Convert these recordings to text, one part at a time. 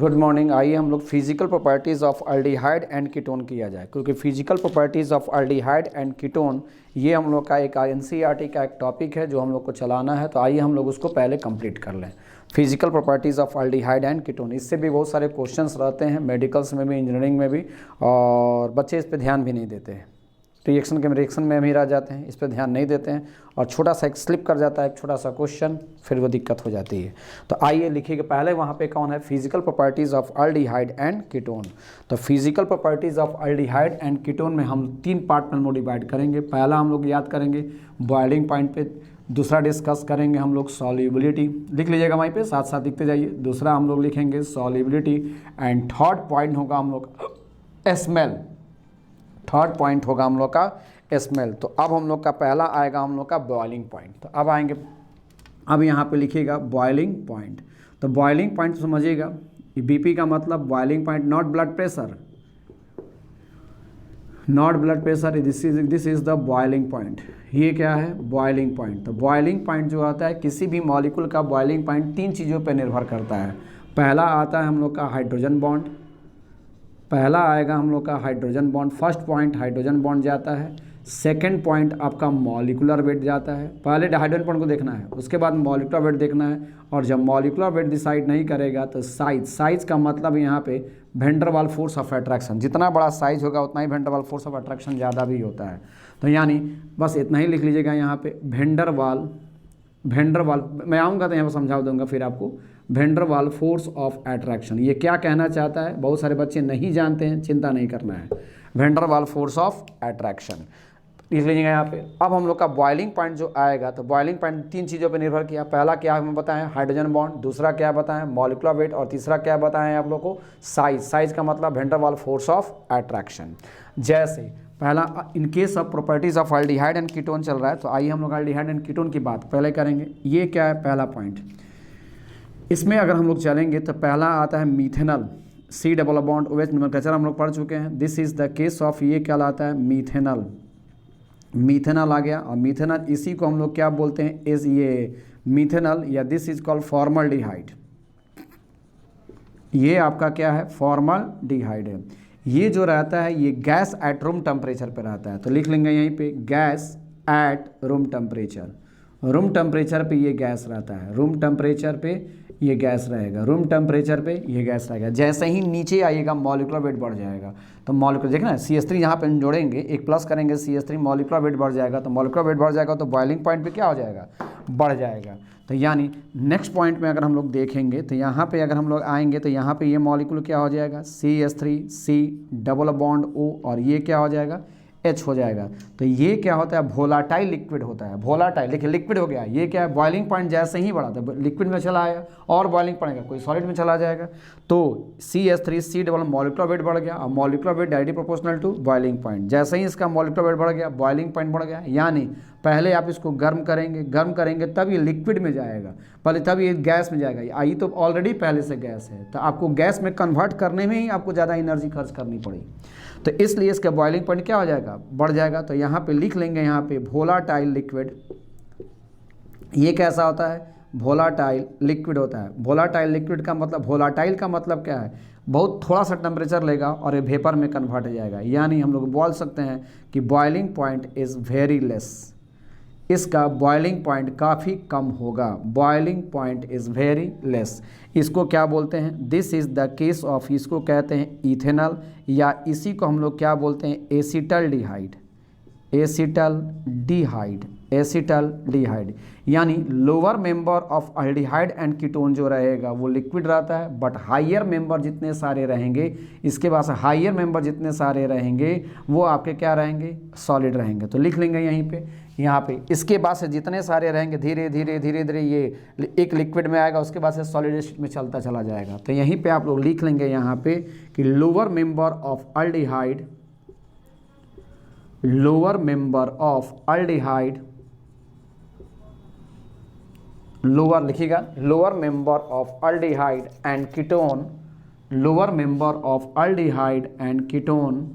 Good morning. आइए हम लोग physical properties of aldehyde and ketone किया जाए, क्योंकि physical properties of aldehyde and ketone ये हम लोग का एक एनसीईआरटी का एक टॉपिक है जो हम लोग को चलाना है। तो आइए हम लोग उसको पहले कंप्लीट कर लें। Physical properties of aldehyde and ketone, इससे भी बहुत सारे क्वेश्चंस रहते हैं, मेडिकल्स में भी, इंजीनियरिंग में भी, और बच्चे इस पर ध्यान भी नहीं देते हैं। रिएक्शन में भी रह जाते हैं, इस पर ध्यान नहीं देते हैं, और छोटा सा एक स्लिप कर जाता है, एक छोटा सा क्वेश्चन, फिर वो दिक्कत हो जाती है। तो आइए लिखिएगा पहले वहाँ पे कौन है, physical properties of aldehyde and ketone. तो physical properties of aldehyde and ketone में हम 3 पार्ट में डिवाइड करेंगे। पहला हम लोग याद करेंगे बॉइलिंग पॉइंट पे, दूसरा डिस्कस करेंगे हम लोग सॉल्युबिलिटी, लिख लीजिएगा वहीं पे, साथ साथ लिखते जाइए। दूसरा हम लोग लिखेंगे सॉल्युबिलिटी, एंड थर्ड पॉइंट होगा हम लोग स्मेल। थर्ड पॉइंट होगा हम लोग का स्मेल। तो अब हम लोग का पहला आएगा हम लोग का बॉइलिंग पॉइंट। तो अब आएंगे, अब यहाँ पे लिखिएगा बॉइलिंग पॉइंट। तो बॉइलिंग पॉइंट समझिएगा, बीपी का मतलब boiling point, not blood pressure, not blood pressure, this is the boiling point. ये क्या है, बॉइलिंग पॉइंट। तो बॉइलिंग पॉइंट जो आता है, किसी भी मॉलिक्यूल का बॉइलिंग पॉइंट 3 चीज़ों पर निर्भर करता है। पहला आता है हम लोग का हाइड्रोजन बॉन्ड, पहला आएगा हम लोग का hydrogen bond, first point hydrogen bond जाता है। सेकंड पॉइंट आपका मॉलिकुलर वेट जाता है। पहले हाइड्रोजन बॉन्ड को देखना है, उसके बाद मॉलिकुलर वेट देखना है, और जब मॉलिकुलर वेट डिसाइड नहीं करेगा तो साइज का मतलब यहाँ पे van der Waals force of attraction, जितना बड़ा साइज होगा उतना ही van der Waals force of attraction ज़्यादा भी होता है। तो यानी बस इतना ही लिख लीजिएगा यहाँ पे, वैन डर वाल, मैं आऊँगा तो यहाँ पर समझा दूंगा फिर आपको, van der Waals force of attraction. ये क्या कहना चाहता है, बहुत सारे बच्चे नहीं जानते हैं, चिंता नहीं करना है। Van der Waals force of attraction लिख लीजिएगा यहाँ पे। अब हम लोग का बॉइलिंग पॉइंट जो आएगा, तो बॉइलिंग पॉइंट 3 चीज़ों पे निर्भर किया। पहला क्या हमें बताएं, हाइड्रोजन बॉन्ड, दूसरा क्या बताएं, मॉलिकुलर वेट, और तीसरा क्या बताएं आप लोग को, साइज का मतलब van der Waals force of attraction. जैसे पहला, in case of properties of aldehyde and ketone चल रहा है, तो आइए हम लोग अल्डिहाइड एंड कीटोन की बात पहले करेंगे। ये क्या है, पहला पॉइंट, इसमें अगर हम लोग चलेंगे तो पहला आता है methanal, C double bond OH nomenclature हम लोग पढ़ चुके हैं। This is the case of, ये क्या लाता है, मीथेनल। मीथेनल आ गया, और मीथेनल इसी को हम लोग क्या बोलते हैं, इस ये मीथेनल, या दिस इज कॉल्ड फॉर्मल्डिहाइड। ये आपका क्या है, फॉर्मल्डिहाइड है। ये जो रहता है ये गैस एट रूम टेम्परेचर पे रहता है। तो लिख लेंगे यहीं पे, gas at room temperature. Room temperature पे ये गैस रहता है, रूम टेम्परेचर पे ये गैस रहेगा, रूम टेम्परेचर पे ये गैस रहेगा। जैसे ही नीचे आइएगा मॉलिकुलर वेट बढ़ जाएगा। तो मॉलिकुलर देखना, CH3 यहाँ पे जोड़ेंगे, एक प्लस करेंगे CH3, मॉलिकुलर वेट बढ़ जाएगा। तो मॉलिकुलर वेट बढ़ जाएगा तो बॉइलिंग पॉइंट पे क्या हो जाएगा, बढ़ जाएगा। तो यानी नेक्स्ट पॉइंट में अगर हम लोग देखेंगे, तो यहाँ पे अगर हम लोग आएंगे तो यहाँ पे ये मॉलिक्यूल क्या हो जाएगा, CH3, C double bond O, और ये क्या हो जाएगा, H हो जाएगा। तो ये क्या होता है, वोलाटाइल लिक्विड होता है। वोलाटाइल देखिए, लिक्विड हो गया, ये क्या है, बॉइलिंग पॉइंट जैसे ही बढ़ा तो लिक्विड में चला आया, और बॉइलिंग पड़ेगा कोई सॉलिड में चला जाएगा। तो CH3, C double molecular weight बढ़ गया, और molecular weight directly proportional to boiling point. जैसे ही इसका मॉलिकुलर वेट बढ़ गया, बॉइलिंग पॉइंट बढ़ गया। यानी पहले आप इसको गर्म करेंगे तब ये लिक्विड में जाएगा, पहले तब ये गैस में जाएगा। ये तो ऑलरेडी पहले से गैस है, तो आपको गैस में कन्वर्ट करने में ही आपको ज़्यादा एनर्जी खर्च करनी पड़ेगी। तो इसलिए इसका बॉइलिंग पॉइंट क्या हो जाएगा, बढ़ जाएगा। तो यहाँ पे लिख लेंगे, यहाँ पे वोलाटाइल लिक्विड। ये कैसा होता है, वोलाटाइल लिक्विड होता है। वोलाटाइल लिक्विड का मतलब, वोलाटाइल का मतलब क्या है, बहुत थोड़ा सा टेम्परेचर लेगा और ये वेपर में कन्वर्ट हो जाएगा। यानी हम लोग बोल सकते हैं कि boiling point is very less, इसका बॉइलिंग पॉइंट काफ़ी कम होगा। Boiling point is very less, इसको क्या बोलते हैं, this is the case of, इसको कहते हैं इथेनॉल, या इसी को हम लोग क्या बोलते हैं, एसिटल्डिहाइड। एसिटल्डिहाइड यानी lower member of aldehyde and ketone जो रहेगा वो लिक्विड रहता है, बट हायर मेंबर जितने सारे रहेंगे, इसके बाद हायर मेंबर जितने सारे रहेंगे वो आपके क्या रहेंगे, सॉलिड रहेंगे। तो लिख लेंगे यहीं पे, यहाँ पे इसके बाद से जितने सारे रहेंगे धीरे धीरे ये एक लिक्विड में आएगा, उसके बाद से सॉलिड स्टेट में चलता चला जाएगा। तो यहीं पे आप लोग लिख लेंगे यहाँ पे कि lower member of aldehyde, lower member of aldehyde, lower लिखिएगा, lower member of aldehyde and ketone, lower member of aldehyde and ketone,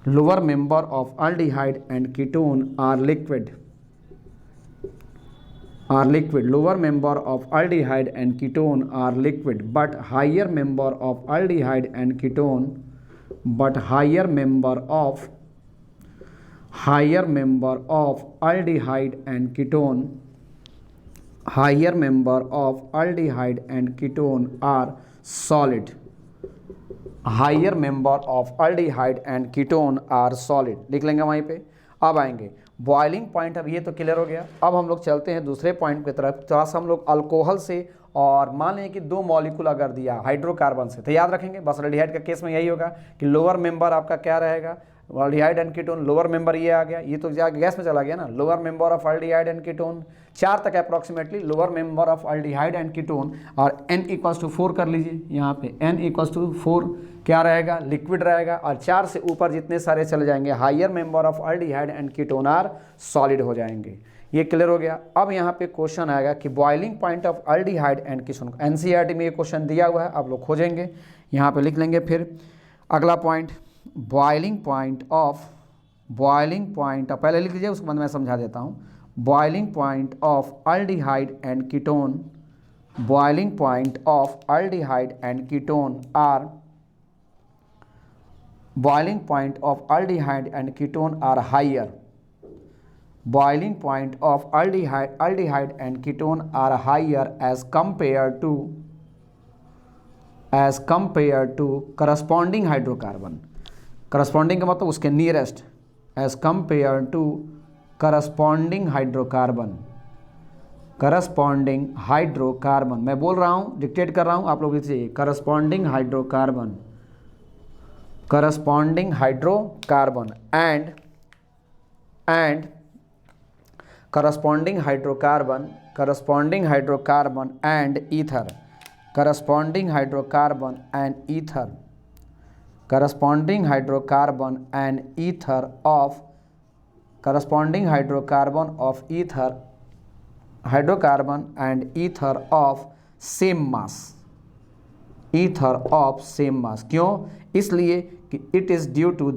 lower member of aldehyde and ketone are are liquid. Lower member of aldehyde and ketone are liquid, but higher member of aldehyde and ketone, but higher member of aldehyde and ketone, higher member of aldehyde and ketone are solid. Higher member of aldehyde and ketone are solid, लिख लेंगे वहीं पे। अब आएंगे boiling point, अब ये तो clear हो गया। अब हम लोग चलते हैं दूसरे पॉइंट की तरफ। थोड़ा सा हम लोग अल्कोहल से, और मान लें कि दो मॉलिक्यूल अगर दिया हाइड्रोकार्बन से, तो याद रखेंगे बस अल्डिहाइड का केस में यही होगा कि लोअर मेंबर आपका क्या रहेगा, aldehyde and ketone, lower member ये आ गया, ये तो गैस में चला गया ना, lower member of aldehyde and ketone 4 तक approximately lower member of aldehyde and ketone, और n = 4 कर लीजिए यहाँ पे, n = 4 क्या रहेगा, लिक्विड रहेगा, और 4 से ऊपर जितने सारे चले जाएंगे higher member of aldehyde and ketone are solid हो जाएंगे। ये क्लियर हो गया। अब यहाँ पे क्वेश्चन आएगा कि boiling point of aldehyde and ketone, NCERT में ये क्वेश्चन दिया हुआ है, आप लोग खोजेंगे, यहाँ पे लिख लेंगे। फिर अगला पॉइंट बॉइलिंग पॉइंट, पहले लिख लीजिए, उसके बाद मैं समझा देता हूँ। Boiling point of aldehyde and ketone, boiling point of aldehyde and ketone are, boiling point of aldehyde and ketone are higher, boiling point of aldehyde and ketone are higher as compared to corresponding hydrocarbon, corresponding का मतलब उसके nearest, as compared to corresponding hydrocarbon, मैं बोल रहा हूँ, dictate कर रहा हूँ, आप लोग लिखिए corresponding hydrocarbon and corresponding hydrocarbon and ether, corresponding hydrocarbon and ether of same mass, क्यों, इसलिए कि it is due to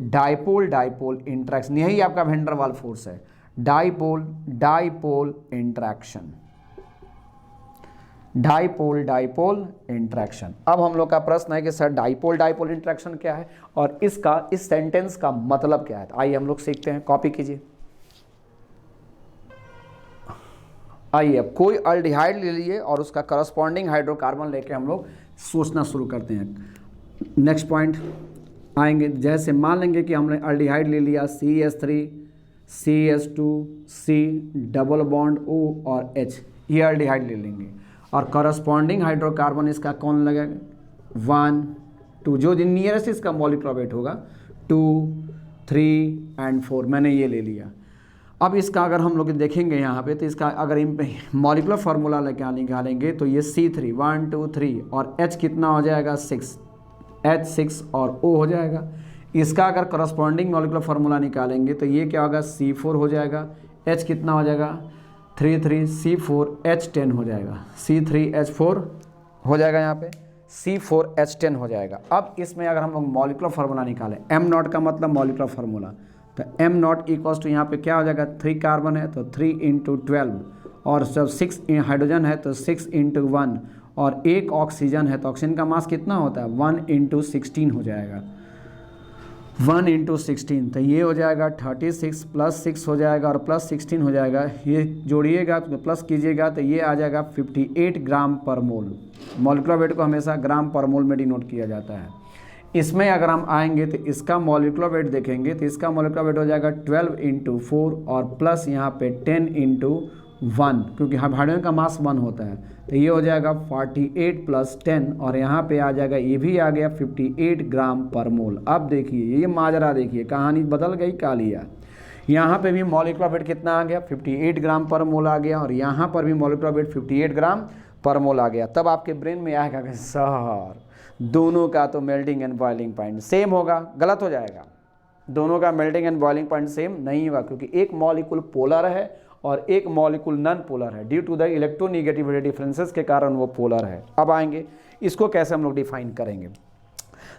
dipole interaction, यही आपका वैन डर वाल्स फोर्स है, डाइपोल इंट्रैक्शन। अब हम लोग का प्रश्न है कि सर डाइपोल इंट्रैक्शन क्या है और इस सेंटेंस का मतलब क्या है, तो आइए हम लोग सीखते हैं। कॉपी कीजिए। आइए अब कोई अल्डिहाइड ले लिए और उसका करस्पॉन्डिंग हाइड्रोकार्बन लेके हम लोग सोचना शुरू करते हैं। नेक्स्ट पॉइंट आएंगे, जैसे मान लेंगे कि हमने अल्डिहाइड ले लिया CH3 CH2 C double bond O और H, ये अल्डिहाइड ले लेंगे और करस्पॉन्डिंग हाइड्रोकार्बन इसका कौन लगेगा 1 2, जो नियरेस्ट इसका मॉलिक्यूलर वेट होगा 2 3 एंड 4, मैंने ये ले लिया। अब इसका अगर हम लोग देखेंगे यहाँ पे, तो इसका अगर मॉलिक्यूलर फार्मूला क्या निकालेंगे तो ये C3 1 2 3 और H कितना हो जाएगा 6, H6 और O हो जाएगा। इसका अगर करस्पॉन्डिंग मॉलिक्यूलर फार्मूला निकालेंगे तो ये क्या होगा C4 हो जाएगा, H कितना हो जाएगा 3 3 C4 H10 हो जाएगा, C3H4 हो जाएगा, यहाँ पे C4H10 हो जाएगा। अब इसमें अगर हम लोग मॉलिक्यूलर फार्मूला निकालें, M0 का मतलब मॉलिक्यूलर फार्मूला, तो M0 इक्वल्स टू यहाँ पे क्या हो जाएगा 3 कार्बन है तो 3 × 12 और जब 6 हाइड्रोजन है तो 6 × 1 और 1 ऑक्सीजन है तो ऑक्सीजन का मास कितना होता है 1 × 16 हो जाएगा, 1 × 16, तो ये हो जाएगा 36 + 6 हो जाएगा और +16 हो जाएगा, ये जोड़िएगा तो प्लस कीजिएगा तो ये आ जाएगा 58 ग्राम पर मोल। मॉलिक्यूलर वेट को हमेशा ग्राम पर मोल में डिनोट किया जाता है। इसमें अगर हम आएंगे तो इसका मॉलिक्यूलर वेट देखेंगे तो इसका मॉलिक्यूलर वेट हो जाएगा 12 × 4 और प्लस यहाँ पे 10 × 1, क्योंकि हाइड्रोजन का मास 1 होता है, तो ये हो जाएगा 48 + 10 और यहाँ पे आ जाएगा, ये भी आ गया 58 ग्राम पर मोल। अब देखिए ये माजरा, देखिए कहानी बदल गई कालिया। यहाँ पे भी मॉलिक्यूलर वेट कितना आ गया 58 ग्राम पर मोल आ गया और यहाँ पर भी मॉलिक्यूलर वेट 58 ग्राम पर मोल आ गया। तब आपके ब्रेन में आएगा कि सर दोनों का तो melting and boiling point same होगा, गलत हो जाएगा। दोनों का melting and boiling point same नहीं होगा, क्योंकि एक मॉलिक्यूल पोलर है और एक मॉलिक्यूल नॉन पोलर है, due to the electronegativity differences के कारण वो पोलर है। अब आएंगे इसको कैसे हम लोग डिफाइन करेंगे,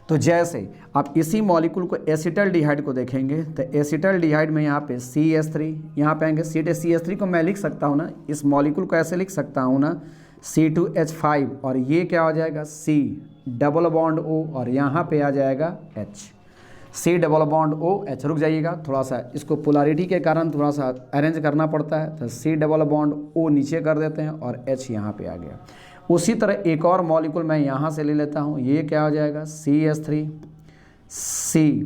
तो जैसे आप इसी मॉलिक्यूल को एसिटल्डिहाइड को देखेंगे तो एसिटल्डिहाइड में यहाँ पे CH3, यहाँ पे आएंगे CH3 को मैं लिख सकता हूँ ना, इस मॉलिक्यूल को ऐसे लिख सकता हूँ ना C2H5, और ये क्या हो जाएगा C डबल बॉन्ड O, और यहाँ पे आ जाएगा H, C double bond O H। रुक जाइएगा, थोड़ा सा इसको पोलैरिटी के कारण थोड़ा सा अरेंज करना पड़ता है, तो C डबल बॉन्ड O नीचे कर देते हैं और H यहाँ पे आ गया। उसी तरह एक और मॉलिक्यूल मैं यहाँ से ले लेता हूँ, ये क्या हो जाएगा CH3, C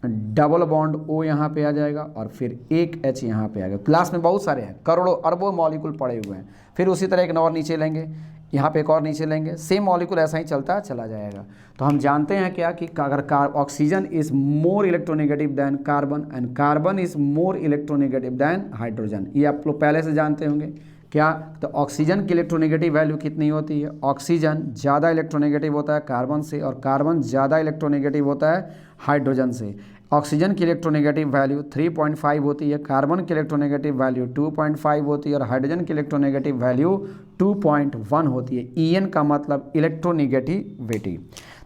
double bond O यहाँ पे आ जाएगा और फिर एक H यहाँ पे आ गया। क्लास में बहुत सारे हैं, करोड़ों अरबों मॉलिक्यूल पड़े हुए हैं। फिर उसी तरह एक और नीचे लेंगे, यहाँ पे एक और नीचे लेंगे, सेम मॉलिक्यूल ऐसा ही चलता चला जाएगा। तो हम जानते हैं क्या कि अगर oxygen is more electronegative than carbon and carbon is more electronegative than hydrogen, ये आप लोग पहले से जानते होंगे क्या। तो ऑक्सीजन की इलेक्ट्रोनेगेटिव वैल्यू कितनी होती है, ऑक्सीजन ज़्यादा इलेक्ट्रोनेगेटिव होता है कार्बन से और कार्बन ज़्यादा इलेक्ट्रोनेगेटिव होता है हाइड्रोजन से। ऑक्सीजन की इलेक्ट्रोनेगेटिव वैल्यू 3.5 होती है, कार्बन की इलेक्ट्रोनेगेटिव वैल्यू 2.5 होती है और हाइड्रोजन की इलेक्ट्रोनेगेटिव वैल्यू 2.1 होती है। EN का मतलब इलेक्ट्रोनेगेटिविटी।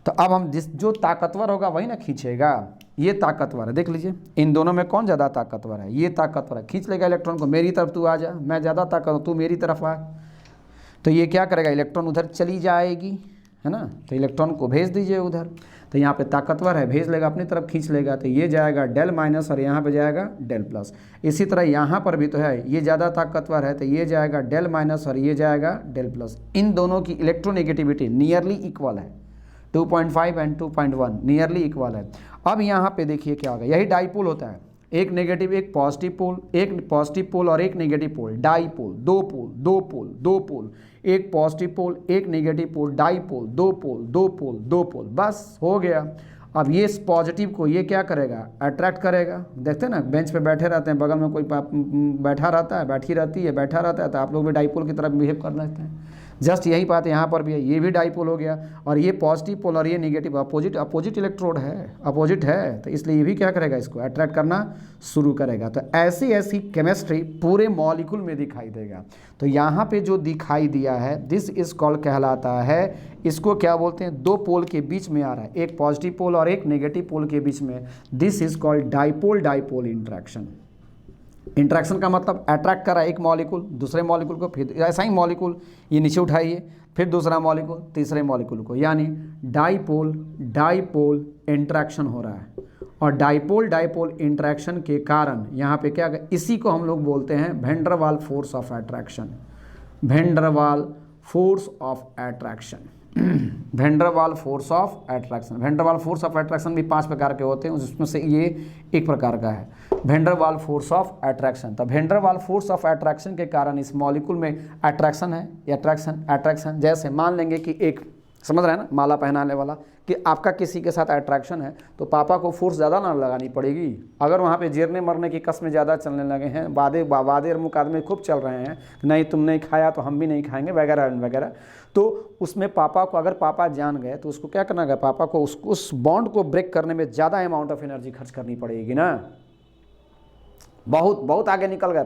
तो अब हम जो ताकतवर होगा वही ना खींचेगा, ये ताकतवर है, देख लीजिए इन दोनों में कौन ज़्यादा ताकतवर है, ये ताकतवर है, खींच लेगा इलेक्ट्रॉन को, मेरी तरफ तू आ जा, मैं ज़्यादा ताकत तू मेरी तरफ आ, तो ये क्या करेगा, इलेक्ट्रॉन उधर चली जाएगी, है ना, तो इलेक्ट्रॉन को भेज दीजिए उधर, तो यहाँ पे ताकतवर है, भेज लेगा अपनी तरफ खींच लेगा, तो ये जाएगा डेल माइनस और यहाँ पे जाएगा डेल प्लस। इसी तरह यहाँ पर भी तो है, ये ज़्यादा ताकतवर है तो ये जाएगा डेल माइनस और ये जाएगा डेल प्लस। इन दोनों की इलेक्ट्रोनेगेटिविटी नियरली इक्वल है, 2.5 एंड 2.1 नियरली इक्वल है। अब यहाँ पे देखिए क्या होगा, यही डाईपोल होता है, एक नेगेटिव एक पॉजिटिव पोल, एक पॉजिटिव पोल और एक नेगेटिव पोल, डाईपोल, दो पोल दो पोल दो पोल, एक पॉजिटिव पोल एक नेगेटिव पोल, डाईपोल, दो पोल दो पोल दो पोल, बस हो गया। अब ये पॉजिटिव को ये क्या करेगा, अट्रैक्ट करेगा। देखते हैं ना बेंच पे बैठे रहते हैं, बगल में कोई बैठा रहता है, बैठी रहती है, बैठा रहता है, तो आप लोग भी डाईपोल की तरफ बिहेव कर लेते हैं। जस्ट यही बात यहाँ पर भी है, ये भी डाईपोल हो गया और ये पॉजिटिव पोल और ये नेगेटिव, अपोजिट इलेक्ट्रोड है, अपोजिट है, तो इसलिए ये भी क्या करेगा, इसको अट्रैक्ट करना शुरू करेगा। तो ऐसी केमिस्ट्री पूरे मॉलिक्यूल में दिखाई देगा। तो यहाँ पे जो दिखाई दिया है दिस इज कॉल्ड कहलाता है, इसको क्या बोलते हैं, दो पोल के बीच में आ रहा है, एक पॉजिटिव पोल और एक नेगेटिव पोल के बीच में, this is called dipole interaction. Interaction का मतलब अट्रैक्ट करा एक मॉलिक्यूल दूसरे मॉलिक्यूल को, फिर ऐसा ही मॉलिक्यूल ये नीचे उठाइए, फिर दूसरा मॉलिक्यूल तीसरे मॉलिक्यूल को, यानी डाईपोल इंट्रैक्शन हो रहा है। और डाईपोल इंट्रैक्शन के कारण यहाँ पे क्या, इसी को हम लोग बोलते हैं van der Waals force of attraction, van der Waals force of attraction, van der Waals force of attraction. Van der Waals force of attraction भी 5 प्रकार के होते हैं, उसमें से ये एक प्रकार का है, van der Waals force of attraction. तो van der Waals force of attraction के कारण इस मॉलिक्यूल में अट्रैक्शन है, अट्रैक्शन। जैसे मान लेंगे कि एक, समझ रहे हैं ना, माला पहनाने वाला, कि आपका किसी के साथ अट्रैक्शन है तो पापा को फोर्स ज़्यादा ना लगानी पड़ेगी। अगर वहाँ पे जीरने मरने की कस्में ज़्यादा चलने लगे हैं, वादे और मुकादमे खूब चल रहे हैं, नहीं तुम नहीं खाया तो हम भी नहीं खाएंगे वगैरह वगैरह, तो उसमें पापा को, अगर पापा जान गए तो उसको क्या करना है, पापा को उस बॉन्ड को ब्रेक करने में ज़्यादा अमाउंट ऑफ एनर्जी खर्च करनी पड़ेगी ना। बहुत आगे निकल गया,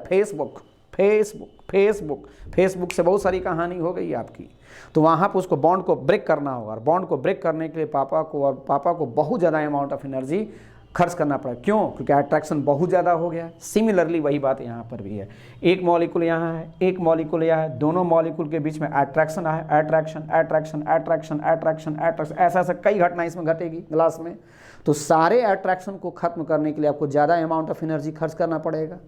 फेसबुक से बहुत सारी कहानी हो गई आपकी। तो वहाँ पर उसको बॉन्ड को ब्रेक करना होगा, और बॉन्ड को ब्रेक करने के लिए पापा को बहुत ज़्यादा अमाउंट ऑफ एनर्जी खर्च करना पड़ा। क्यों? क्योंकि अट्रैक्शन बहुत ज़्यादा हो गया है। सिमिलरली वही बात यहाँ पर भी है, एक मॉलिक्यूल यहाँ है, एक मॉलिक्यूल यहाँ है, दोनों मॉलिक्यूल के बीच में अट्रैक्शन है, अट्रैक्शन, ऐसा कई घटना इसमें घटेगी ग्लास में। तो सारे अट्रैक्शन को खत्म करने के लिए आपको ज़्यादा अमाउंट ऑफ एनर्जी खर्च करना पड़ेगा,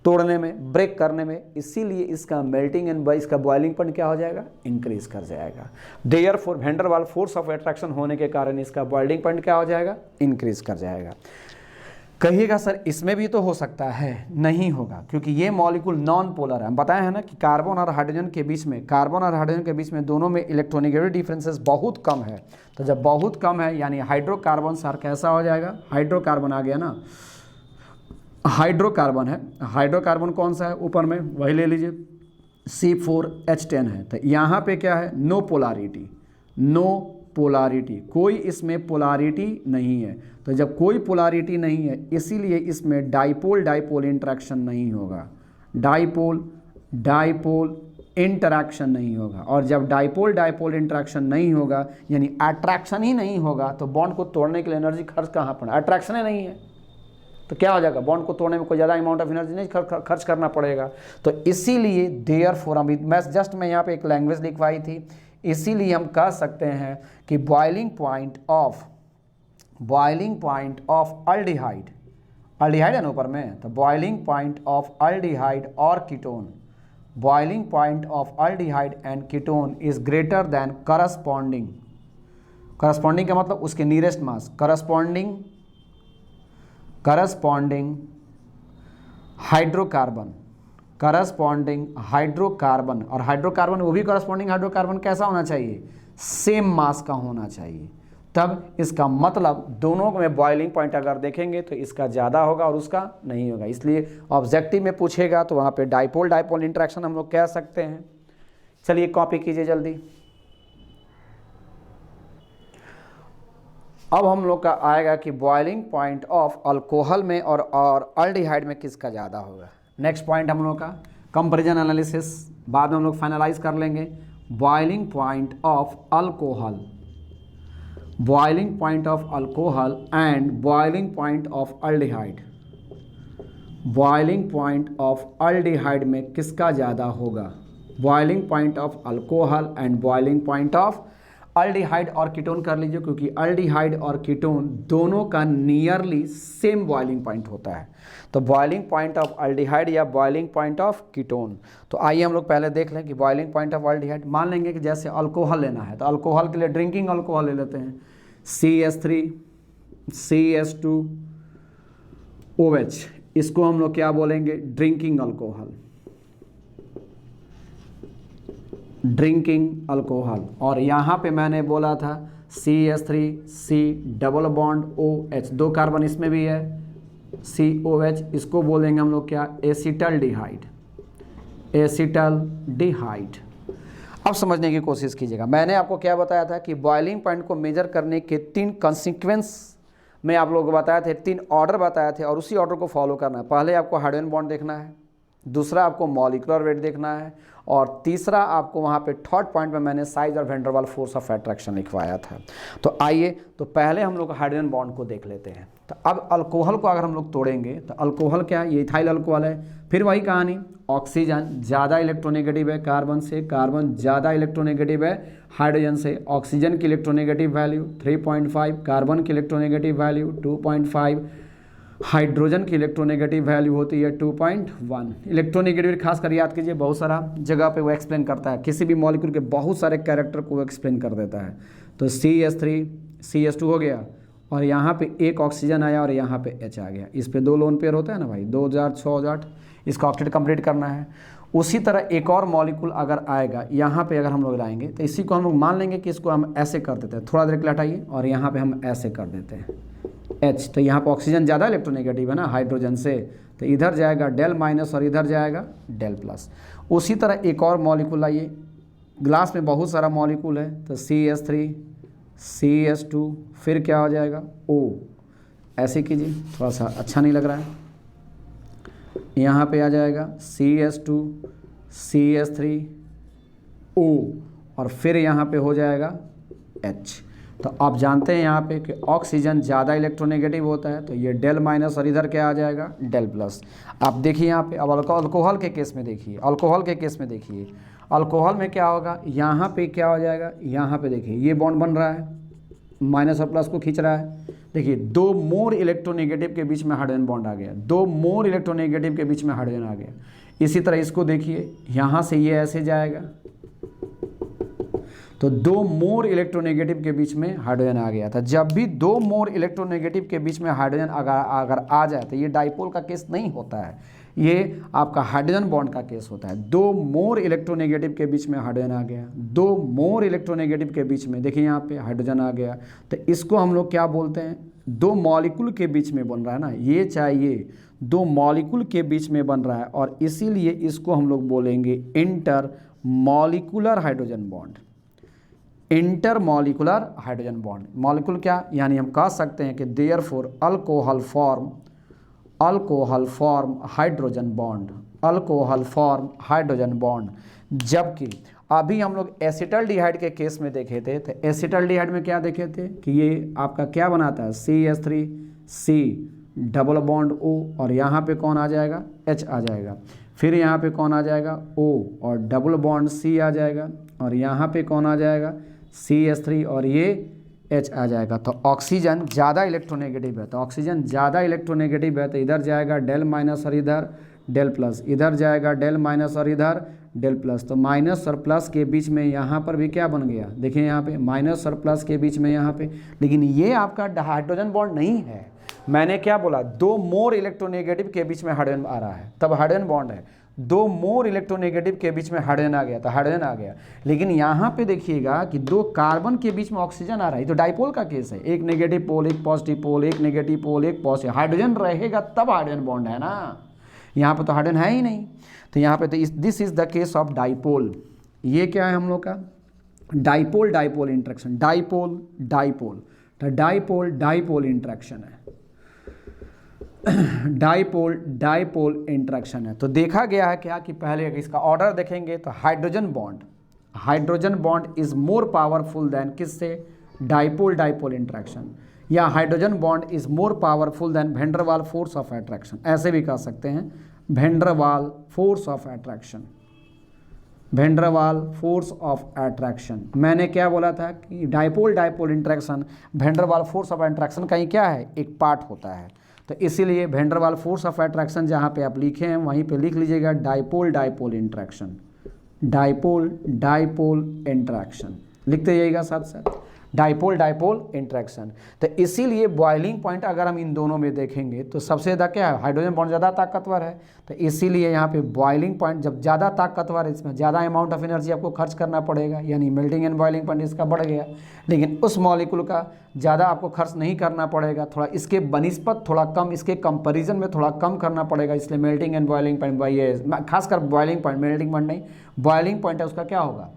तोड़ने में, ब्रेक करने में। इसीलिए इसका मेल्टिंग एंड इसका बॉइलिंग पॉइंट क्या हो जाएगा, इंक्रीज कर जाएगा। Therefore van der Waals force of attraction होने के कारण इसका बॉइलिंग पॉइंट क्या हो जाएगा, इंक्रीज कर जाएगा। कहिएगा सर इसमें भी तो हो सकता है, नहीं होगा, क्योंकि ये मॉलिक्यूल नॉन पोलर है। हम बताए हैं ना कि कार्बन और हाइड्रोजन के बीच में दोनों में इलेक्ट्रोनेगेटिव डिफरेंसेस बहुत कम है। तो जब बहुत कम है यानी हाइड्रोकार्बन सर कैसा हो जाएगा, हाइड्रोकार्बन आ गया ना, हाइड्रोकार्बन है। हाइड्रोकार्बन कौन सा है, ऊपर में वही ले लीजिए, C4H10 है। तो यहाँ पे क्या है, नो पोलारिटी, कोई इसमें पोलारिटी नहीं है। तो जब कोई पोलारिटी नहीं है इसीलिए इसमें डाईपोल इंट्रैक्शन नहीं होगा। डाईपोल इंटरेक्शन नहीं होगा। और जब डाइपोल डाइपोल इंटरेक्शन नहीं होगा यानी अट्रैक्शन ही नहीं होगा तो बॉन्ड को तोड़ने के लिए एनर्जी खर्च कहाँ पड़ेगा, अट्रैक्शन ही नहीं है तो क्या हो जाएगा, बॉन्ड को तोड़ने में कोई ज़्यादा अमाउंट ऑफ एनर्जी नहीं खर्च करना पड़ेगा। तो इसीलिए देयरफॉर मैं यहाँ पे एक लैंग्वेज लिखवाई थी, इसीलिए हम कह सकते हैं कि बॉइलिंग पॉइंट ऑफ अल्डिहाइड है ना ऊपर में, तो बॉइलिंग पॉइंट ऑफ अल्डिहाइड और ketone, boiling point of aldehyde and ketone is greater than corresponding का मतलब उसके नियरेस्ट मास, करस्पॉन्डिंग हाइड्रोकार्बन और हाइड्रोकार्बन वो भी करस्पॉन्डिंग हाइड्रोकार्बन कैसा होना चाहिए, सेम मास का होना चाहिए। तब इसका मतलब दोनों में बॉइलिंग पॉइंट अगर देखेंगे तो इसका ज़्यादा होगा और उसका नहीं होगा, इसलिए ऑब्जेक्टिव में पूछेगा तो वहाँ पे डाइपोल इंटरेक्शन हम लोग कह सकते हैं। चलिए कॉपी कीजिए जल्दी। अब हम लोग का आएगा कि बॉइलिंग पॉइंट ऑफ अल्कोहल में और अल्डिहाइड में किसका ज़्यादा होगा। नेक्स्ट पॉइंट हम लोग का कंपैरिजन एनालिसिस, बाद में हम लोग फाइनलाइज कर लेंगे। Boiling point of alcohol and boiling point of aldehyde, boiling point of aldehyde में किसका ज़्यादा होगा, boiling point of alcohol and boiling point of aldehyde और कीटोन कर लीजिए, क्योंकि अल्डिहाइड और कीटोन दोनों का नियरली सेम बॉइलिंग पॉइंट होता है। तो बॉइलिंग पॉइंट ऑफ अल्डिहाइड या बॉइलिंग पॉइंट ऑफ कीटोन, तो आइए हम लोग पहले देख लें कि बॉइलिंग पॉइंट ऑफ अल्डिहाइड, मान लेंगे कि जैसे अल्कोहल लेना है तो अल्कोहल के लिए ड्रिंकिंग अल्कोहल ले लेते हैं, CH3 CH2OH, इसको हम लोग क्या बोलेंगे, ड्रिंकिंग अल्कोहल। और यहाँ पे मैंने बोला था CH3C double bond OH, 2 carbon इसमें भी है, COH, इसको बोलेंगे हम लोग क्या, एसिटल डिहाइड। अब समझने की कोशिश कीजिएगा, मैंने आपको क्या बताया था कि बॉइलिंग पॉइंट को मेजर करने के 3 कंसिक्वेंस में आप लोगों को बताए थे, 3 ऑर्डर बताए थे और उसी ऑर्डर को फॉलो करना है। पहले आपको हाइड्रोजन बॉन्ड देखना है, दूसरा आपको मॉलिक्यूलर वेट देखना है और तीसरा आपको वहाँ पे थर्ड पॉइंट में मैंने साइज और van der Waals force of attraction लिखवाया था। तो आइए तो पहले हम लोग हाइड्रोजन बॉन्ड को देख लेते हैं। तो अब अल्कोहल को अगर हम लोग तोड़ेंगे तो अल्कोहल क्या है, ये इथाइल अल्कोहल है। फिर वही कहानी, ऑक्सीजन ज़्यादा इलेक्ट्रोनेगेटिव है कार्बन से, कार्बन ज़्यादा इलेक्ट्रोनेगेटिव है हाइड्रोजन से। ऑक्सीजन की इलेक्ट्रोनेगेटिव वैल्यू 3.5, कार्बन की इलेक्ट्रोनेगेटिव वैल्यू 2.5, हाइड्रोजन की इलेक्ट्रोनेगेटिव वैल्यू होती है 2.1। इलेक्ट्रोनेगेटिव खासकर याद कीजिए, बहुत सारा जगह पे वो एक्सप्लेन करता है, किसी भी मॉलिक्यूल के बहुत सारे कैरेक्टर को वो एक्सप्लेन कर देता है। तो CH3 CH2 हो गया और यहाँ पे एक ऑक्सीजन आया और यहाँ पे H आ गया, इस पे 2 लोन पेयर होता है ना भाई, 2000 इसका ऑक्टेट कंप्लीट करना है। उसी तरह एक और मॉलिक्यूल अगर आएगा यहाँ पे, अगर हम लोग लाएंगे तो इसी को हम लोग मान लेंगे कि इसको हम ऐसे कर देते हैं, थोड़ा देर के लिए हटाइए और यहाँ पे हम ऐसे कर देते हैं H। तो यहाँ पर ऑक्सीजन ज़्यादा इलेक्ट्रोनेगेटिव है ना हाइड्रोजन से, तो इधर जाएगा डेल माइनस और इधर जाएगा डेल प्लस। उसी तरह एक और मॉलिक्यूल आइए, ग्लास में बहुत सारा मॉलिक्यूल है, तो CH3 CH2 फिर क्या हो जाएगा O। ऐसे कीजिए, थोड़ा सा अच्छा नहीं लग रहा है, यहाँ पे आ जाएगा CH2 CH3 O और फिर यहाँ पे हो जाएगा H। तो आप जानते हैं यहाँ पे कि ऑक्सीजन ज़्यादा इलेक्ट्रोनेगेटिव होता है, तो ये डेल माइनस और इधर क्या आ जाएगा डेल प्लस। आप देखिए यहाँ पे, अब अल्कोहल के केस में देखिए, अल्कोहल में क्या होगा, यहाँ पे क्या हो जाएगा, यहाँ पे देखिए ये बॉन्ड बन रहा है, माइनस और प्लस को खींच रहा है। देखिए 2 मोर इलेक्ट्रोनेगेटिव के बीच में हाइड्रोजन बॉन्ड आ गया, 2 मोर इलेक्ट्रोनेगेटिव के बीच में हाइड्रोजन आ गया। इसी तरह इसको देखिए, यहाँ से ये ऐसे जाएगा, तो 2 मोर इलेक्ट्रोनेगेटिव के बीच में हाइड्रोजन आ गया था। जब भी 2 मोर इलेक्ट्रोनेगेटिव के बीच में हाइड्रोजन अगर आ जाए तो ये डाइपोल का केस नहीं होता है, ये आपका हाइड्रोजन बॉन्ड का केस होता है। 2 मोर इलेक्ट्रोनेगेटिव के बीच में हाइड्रोजन आ गया, 2 मोर इलेक्ट्रोनेगेटिव के बीच में देखिए यहाँ पे हाइड्रोजन आ गया, तो इसको हम लोग क्या बोलते हैं, 2 मॉलिक्यूल के बीच में बन रहा है ना, ये चाहिए 2 मॉलिक्यूल के बीच में बन रहा है और इसीलिए इसको हम लोग बोलेंगे inter molecular hydrogen bond. Intermolecular hydrogen bond, molecule क्या, यानी हम कह सकते हैं कि therefore alcohol form hydrogen bond, alcohol form hydrogen bond. जबकि अभी हम लोग एसिटल्डिहाइड के केस में देखे थे, तो एसिटल्डिहाइड में क्या देखे थे कि ये आपका क्या बनाता है, CH3C डबल बॉन्ड O, और यहाँ पे कौन आ जाएगा, H आ जाएगा। फिर यहाँ पे कौन आ जाएगा, O और डबल बॉन्ड C आ जाएगा, और यहाँ पे कौन आ जाएगा, CH3 और ये H आ जाएगा। तो ऑक्सीजन ज़्यादा इलेक्ट्रोनेगेटिव है, तो ऑक्सीजन ज़्यादा इलेक्ट्रोनेगेटिव है, तो इधर जाएगा डेल माइनस और इधर डेल प्लस, इधर जाएगा डेल माइनस और इधर डेल प्लस। तो माइनस और प्लस के बीच में यहाँ पर भी क्या बन गया, देखिए यहाँ पे माइनस और प्लस के बीच में यहाँ पे, लेकिन ये आपका हाइड्रोजन बॉन्ड नहीं है। मैंने क्या बोला, दो मोर इलेक्ट्रोनेगेटिव के बीच में हाइड्रोजन आ रहा है, तब हाइड्रोजन बॉन्ड है। दो मोर इलेक्ट्रोनेगेटिव के बीच में हाइड्रोजन आ गया, तो हाइड्रोजन आ गया। लेकिन यहाँ पे देखिएगा कि दो कार्बन के बीच में ऑक्सीजन आ रहा है, तो डाइपोल का केस है, एक नेगेटिव पोल एक पॉजिटिव पोल, एक नेगेटिव पोल एक पॉजिटिव, हाइड्रोजन रहेगा तब हाइड्रोजन बॉन्ड है ना, यहाँ पे तो हाइड्रोजन है ही नहीं। तो यहाँ पे तो this is the case of dipole. ये क्या है हम लोग का, dipole dipole interaction, dipole dipole, तो डाइपोल डाइपोल इंट्रैक्शन है, डाइपोल डाइपोल इंट्रैक्शन है। तो देखा गया है क्या कि पहले इसका ऑर्डर देखेंगे तो hydrogen bond is more powerful than किससे, डाइपोल डाइपोल इंट्रैक्शन, या hydrogen bond is more powerful than van der Waals force of attraction, ऐसे भी कह सकते हैं, van der Waals force of attraction, van der Waals force of attraction. मैंने क्या बोला था कि dipole dipole interaction van der Waals force of attraction का ही क्या है, एक पार्ट होता है। तो इसीलिए van der Waals force of attraction जहाँ पे आप लिखे हैं वहीं पे लिख लीजिएगा dipole dipole interaction, dipole dipole interaction लिखते जाइएगा साथ साथ, डाइपोल डाइपोल इंट्रैक्शन। तो इसीलिए बॉइलिंग पॉइंट अगर हम इन दोनों में देखेंगे तो सबसे ज़्यादा क्या है, हाइड्रोजन बॉन्ड ज़्यादा ताकतवर है, तो इसीलिए यहाँ पे बॉइलिंग पॉइंट जब ज़्यादा ताकतवर है, इसमें ज़्यादा अमाउंट ऑफ एनर्जी आपको खर्च करना पड़ेगा, यानी मेल्टिंग एंड बॉइलिंग पॉइंट इसका बढ़ गया। लेकिन उस मॉलिक्यूल का ज़्यादा आपको खर्च नहीं करना पड़ेगा, थोड़ा इसके बनिस्पत थोड़ा कम, इसके कंपेरिजन में थोड़ा कम करना पड़ेगा, इसलिए मेल्टिंग एंड बॉइलिंग पॉइंट ये खासकर बॉइलिंग पॉइंट, मेल्टिंग पॉइंट नहीं, बॉइलिंग पॉइंट है उसका क्या होगा,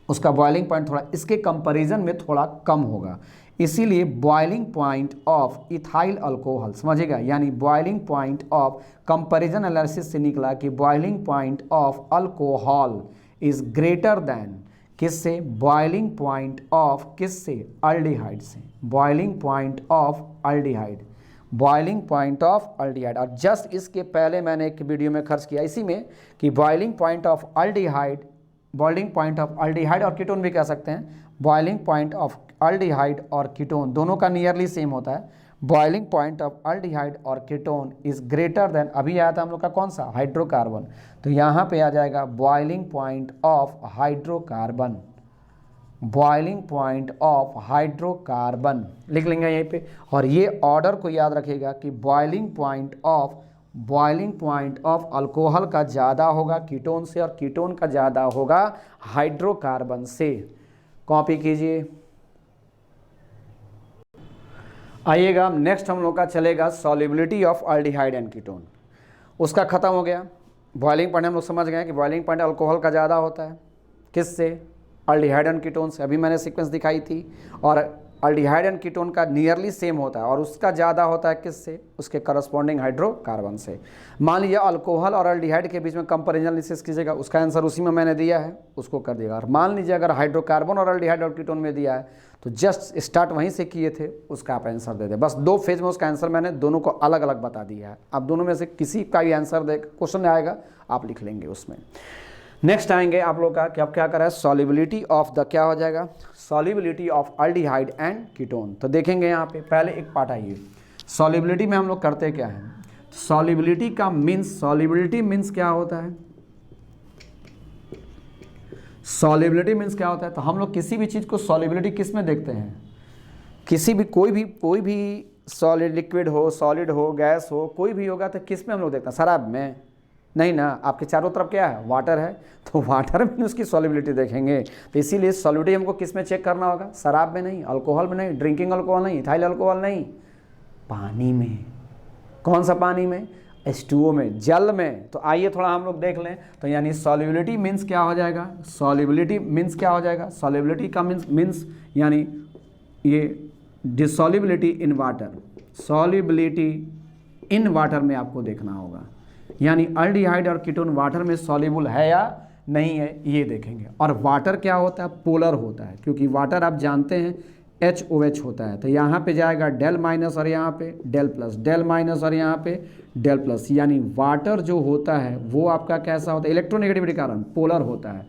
उसका बॉइलिंग पॉइंट थोड़ा इसके कंपैरिजन में थोड़ा कम होगा। इसीलिए boiling point of ethyl alcohol, समझिएगा, यानी boiling point of comparison analysis से निकला कि boiling point of alcohol is greater than किससे, बॉइलिंग पॉइंट ऑफ किससे, अल्डिहाइड से, boiling point of aldehyde, boiling point of aldehyde. और जस्ट इसके पहले मैंने एक वीडियो में खर्च किया इसी में कि boiling point of aldehyde, boiling point of aldehyde और कीटोन भी कह सकते हैं, बॉइलिंग पॉइंट ऑफ अल्डिहाइड और कीटोन दोनों का नियरली सेम होता है। बॉइलिंग पॉइंट ऑफ अल्डिहाइड और कीटोन इज ग्रेटर देन, अभी आया था हम लोग का कौन सा, हाइड्रोकार्बन, तो यहाँ पे आ जाएगा boiling point of hydrocarbon, boiling point of hydrocarbon लिख लेंगे यहीं पे। और ये ऑर्डर को याद रखिएगा कि बॉइलिंग पॉइंट ऑफ अल्कोहल का ज़्यादा होगा कीटोन से, और कीटोन का ज़्यादा होगा हाइड्रोकार्बन से। कॉपी कीजिए। आइएगा नेक्स्ट हम लोग का चलेगा solubility of aldehyde and ketone, उसका ख़त्म हो गया। बॉइलिंग पॉइंट हम लोग समझ गए कि बॉइलिंग पॉइंट अल्कोहल का ज़्यादा होता है, किससे, अल्डिहाइड एंड कीटोन से, अभी मैंने सीक्वेंस दिखाई थी। और अल्डिहाइड एंड कीटोन का नियरली सेम होता है, और उसका ज़्यादा होता है किससे, उसके करस्पॉन्डिंग हाइड्रोकार्बन से। मान लीजिए अल्कोहल और अल्डिहाइड के बीच में कंपैरिजन एनालिसिस कीजिएगा, उसका आंसर उसी में मैंने दिया है, उसको कर दिएगा। और मान लीजिए अगर हाइड्रोकार्बन और अल्डिहाइड और कीटोन में दिया है तो जस्ट स्टार्ट वहीं से किए थे, उसका आप आंसर दे दें। बस दो फेज में उसका आंसर मैंने दोनों को अलग अलग बता दिया है। आप दोनों में से किसी का भी आंसर दे, क्वेश्चन आएगा आप लिख लेंगे उसमें। नेक्स्ट आएंगे आप लोग का कि अब क्या करा है, सॉल्युबिलिटी ऑफ द, क्या हो जाएगा, solubility of aldehyde and ketone. तो देखेंगे यहाँ पे पहले एक पार्ट आइए, सॉल्युबिलिटी में हम लोग करते क्या है, सॉल्युबिलिटी का मीन्स, सॉल्युबिलिटी मीन्स क्या होता है, सॉल्युबिलिटी मीन्स क्या होता है। तो हम लोग किसी भी चीज़ को सॉल्युबिलिटी किस में देखते हैं, किसी भी कोई भी सॉलिड, लिक्विड हो, सॉलिड हो, गैस हो, कोई भी होगा तो किस में हम लोग देखते हैं, शराब में नहीं ना, आपके चारों तरफ क्या है, वाटर है, तो वाटर में उसकी सॉल्युबिलिटी देखेंगे। तो इसीलिए सॉल्युबिलिटी हमको किस में चेक करना होगा, शराब में नहीं, अल्कोहल में नहीं, ड्रिंकिंग अल्कोहल नहीं, इथाइल अल्कोहल नहीं, पानी में। कौन सा पानी में, H2O में, जल में। तो आइए थोड़ा हम लोग देख लें। तो यानी सॉल्युबिलिटी मीन्स क्या हो जाएगा, सॉल्युबिलिटी मीन्स क्या हो जाएगा, सॉल्युबिलिटी का मीन्स यानी ये dissolubility in water, solubility in water में आपको देखना होगा, यानी अल्डिहाइड और कीटोन वाटर में सॉल्युबल है या नहीं है, ये देखेंगे। और वाटर क्या होता है, पोलर होता है, क्योंकि वाटर आप जानते हैं HOH होता है। तो यहाँ पे जाएगा डेल माइनस और यहाँ पे डेल प्लस, डेल माइनस और यहाँ पे डेल प्लस, यानी वाटर जो होता है वो आपका कैसा होता है, इलेक्ट्रोनेगेटिविटी के कारण पोलर होता है,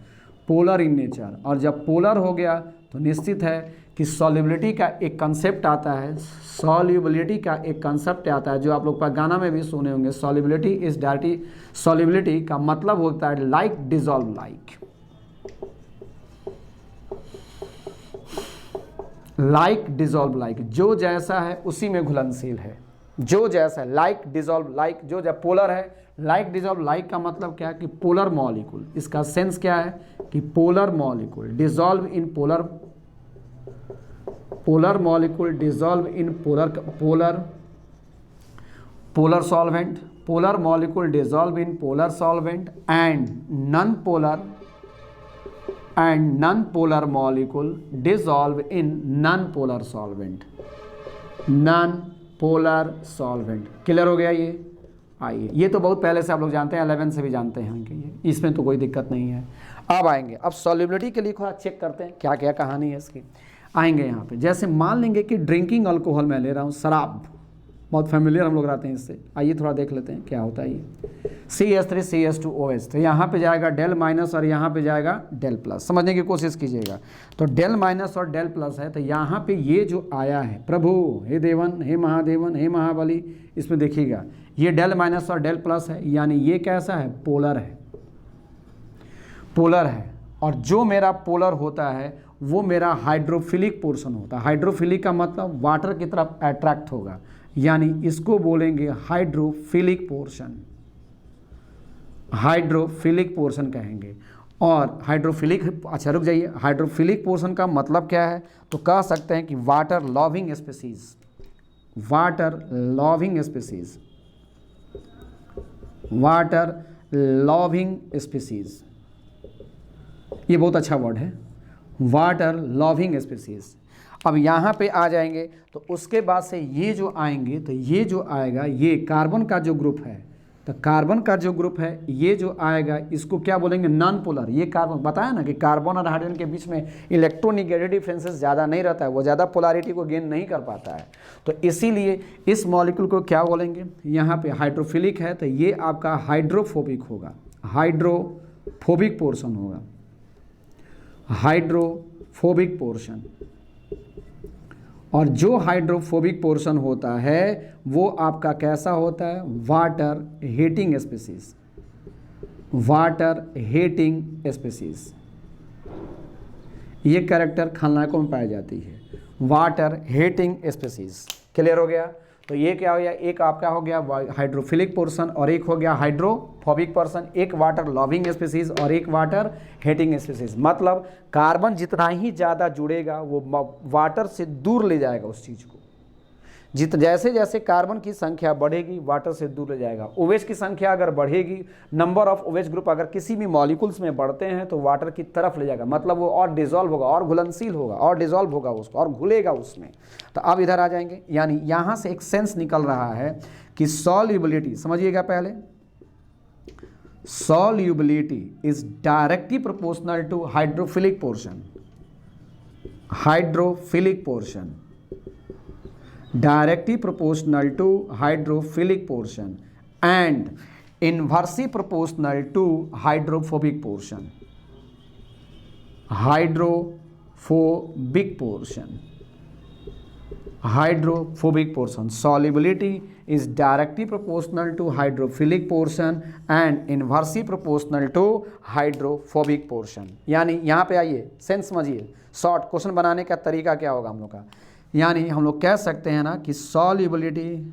पोलर इन नेचर। और जब पोलर हो गया तो निश्चित है कि सॉल्युबिलिटी का एक कंसेप्ट आता है, सॉल्युबिलिटी का एक कंसेप्ट आता है जो आप लोग पर गाना में भी सुने होंगे, सॉल्युबिलिटी इज डायरेक्टली, सॉल्युबिलिटी का मतलब होता है like dissolve like, like dissolve like, जो जैसा है उसी में घुलनशील है, जो जैसा है, लाइक डिजॉल्व लाइक, जो जब पोलर है, लाइक डिजॉल्व लाइक का मतलब क्या है कि पोलर मॉलिक्यूल, इसका सेंस क्या है कि polar molecule dissolve in polar, polar molecule dissolve in polar solvent, polar molecule dissolve in polar solvent and non polar molecule dissolve in non polar solvent, non polar solvent. Clear हो गया ये? आइए, ये तो बहुत पहले से आप लोग जानते हैं, 11 से भी जानते हैं ये, इसमें तो कोई दिक्कत नहीं है। अब आएंगे, अब सॉल्युबिलिटी के लिए थोड़ा चेक करते हैं क्या क्या कहानी है इसकी। आएंगे यहाँ पे, जैसे मान लेंगे कि ड्रिंकिंग अल्कोहल मैं ले रहा हूँ, शराब, बहुत फेमिलियर हम लोग रहते हैं इससे। आइए थोड़ा देख लेते हैं क्या होता है ये, CH3CH2OH, तो यहाँ पे जाएगा डेल माइनस और यहाँ पे जाएगा डेल प्लस, समझने की कोशिश कीजिएगा। तो डेल माइनस और डेल प्लस है, तो यहाँ पे ये जो आया है, प्रभु हे देवन, हे महादेवन, हे महाबली, इसमें देखिएगा ये डेल माइनस और डेल प्लस है, यानी ये कैसा है, पोलर है, पोलर है। और जो मेरा पोलर होता है वो मेरा हाइड्रोफिलिक पोर्शन होता है। हाइड्रोफिलिक का मतलब वाटर की तरफ अट्रैक्ट होगा, यानी इसको बोलेंगे हाइड्रोफिलिक पोर्शन, हाइड्रोफिलिक पोर्शन कहेंगे। और हाइड्रोफिलिक, अच्छा रुक जाइए, हाइड्रोफिलिक पोर्शन का मतलब क्या है, तो कह सकते हैं कि water loving species, water loving species, water loving species, ये बहुत अच्छा वर्ड है, वाटर लविंग स्पीसीज। अब यहाँ पे आ जाएंगे तो उसके बाद से ये जो आएंगे, तो ये जो आएगा ये कार्बन का जो ग्रुप है, तो कार्बन का जो ग्रुप है ये जो आएगा इसको क्या बोलेंगे, नॉन पोलर। ये कार्बन, बताया ना कि कार्बन और हाइड्रोजन के बीच में इलेक्ट्रोनेगेटिव डिफरेंसेस ज़्यादा नहीं रहता है, वो ज़्यादा पोलैरिटी को गेन नहीं कर पाता है। तो इसीलिए इस मॉलिक्यूल को क्या बोलेंगे, यहाँ पे हाइड्रोफिलिक है तो ये आपका हाइड्रोफोबिक होगा, हाइड्रोफोबिक पोर्शन होगा, हाइड्रोफोबिक पोर्शन। और जो हाइड्रोफोबिक पोर्शन होता है वो आपका कैसा होता है, water heating species, water heating species. ये कैरेक्टर खलनायकों में पाई जाती है, वाटर हीटिंग स्पीसीज। क्लियर हो गया? तो ये क्या हो गया, एक आपका हो गया हाइड्रोफिलिक पोर्शन और एक हो गया हाइड्रोफोबिक पोर्शन, एक वाटर लविंग स्पीसीज और एक वाटर हीटिंग स्पीसीज। मतलब कार्बन जितना ही ज़्यादा जुड़ेगा वो वाटर से दूर ले जाएगा उस चीज़ को, जैसे जैसे कार्बन की संख्या बढ़ेगी वाटर से दूर ले जाएगा। ओवेज की संख्या अगर बढ़ेगी, नंबर ऑफ ओवेज ग्रुप अगर किसी भी मॉलिक्यूल्स में बढ़ते हैं तो वाटर की तरफ ले जाएगा, मतलब वो और डिजॉल्व होगा, और घुलनशील होगा, और डिजॉल्व होगा उसको, और घुलेगा उसमें। तो अब इधर आ जाएंगे, यानी यहाँ से एक सेंस निकल रहा है कि सॉल्युबिलिटी, समझिएगा पहले, solubility is directly proportional to hydrophilic portion, hydrophilic portion, directly proportional to hydrophilic portion and inversely proportional to hydrophobic portion, hydrophobic portion, hydrophobic portion. Solubility is directly proportional to hydrophilic portion and inversely proportional to hydrophobic portion. यानी यहाँ पे आइए, sense समझिए, short question बनाने का तरीका क्या होगा हम लोग का। यानी हम लोग कह सकते हैं ना कि सॉल्युबिलिटी,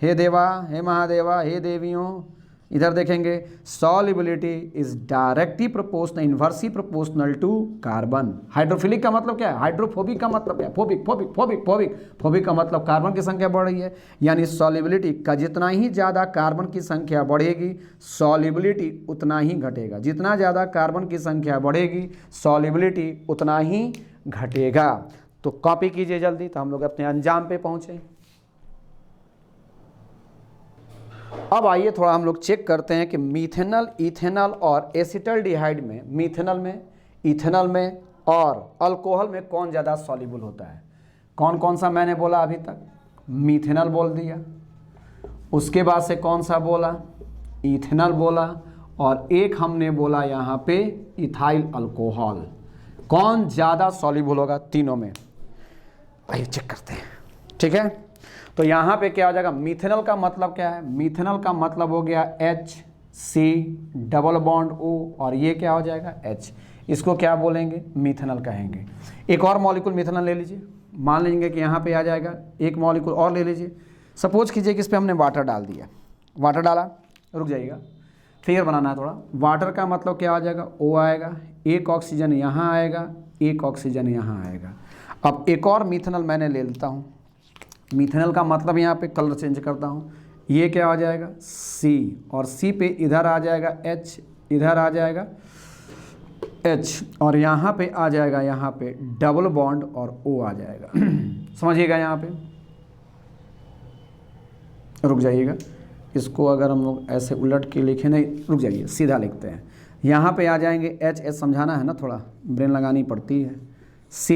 हे देवा, हे महादेवा, हे देवियों, इधर देखेंगे, solubility is directly proportional, inversely proportional to carbon. Hydrophilic का मतलब क्या है, हाइड्रोफोबिक का मतलब क्या है, phobic, phobic, phobic, phobic, phobic का मतलब कार्बन की संख्या बढ़ रही है, यानी सॉल्युबिलिटी का जितना ही ज़्यादा कार्बन की संख्या बढ़ेगी सॉल्युबिलिटी उतना ही घटेगा, जितना ज़्यादा कार्बन की संख्या बढ़ेगी सॉल्युबिलिटी उतना ही घटेगा। तो कॉपी कीजिए जल्दी, तो हम लोग अपने अंजाम पे पहुंचे। अब आइए थोड़ा हम लोग चेक करते हैं कि मीथेनॉल, इथेनॉल और एसिटल्डिहाइड में, मीथेनॉल में, इथेनॉल में और अल्कोहल में कौन ज़्यादा सॉल्युबल होता है। कौन कौन सा मैंने बोला अभी तक? मीथेनॉल बोल दिया, उसके बाद से कौन सा बोला? इथेनॉल बोला, और एक हमने बोला यहाँ पे इथाइल अल्कोहल। कौन ज़्यादा सॉल्युबल होगा तीनों में? आइए चेक करते हैं, ठीक है। तो यहाँ पे क्या हो जाएगा? मीथेनॉल का मतलब क्या है? मीथेनॉल का मतलब हो गया HC डबल बॉन्ड O, और ये क्या हो जाएगा? H। इसको क्या बोलेंगे? मीथेनॉल कहेंगे। एक और मॉलिक्यूल मीथेनॉल ले लीजिए, मान लेंगे कि यहाँ पे आ जाएगा। एक मॉलिक्यूल और ले लीजिए, सपोज कीजिए कि इस पर हमने वाटर डाल दिया, वाटर डाला, रुक जाइएगा, फिगर बनाना है थोड़ा। वाटर का मतलब क्या आ जाएगा? O आएगा, एक ऑक्सीजन यहाँ आएगा, एक ऑक्सीजन यहाँ आएगा। अब एक और मीथेनॉल मैंने ले लेता हूँ। मीथेनॉल का मतलब यहाँ पे कलर चेंज करता हूँ, ये क्या आ जाएगा? C, और C पे इधर आ जाएगा H, इधर आ जाएगा H, और यहाँ पे आ जाएगा, यहाँ पे डबल बॉन्ड और O आ जाएगा। समझिएगा यहाँ पे, रुक जाइएगा, इसको अगर हम लोग ऐसे उलट के लिखे, नहीं रुक जाइए, सीधा लिखते हैं। यहाँ पे आ जाएंगे H, समझाना है ना, थोड़ा ब्रेन लगानी पड़ती है। C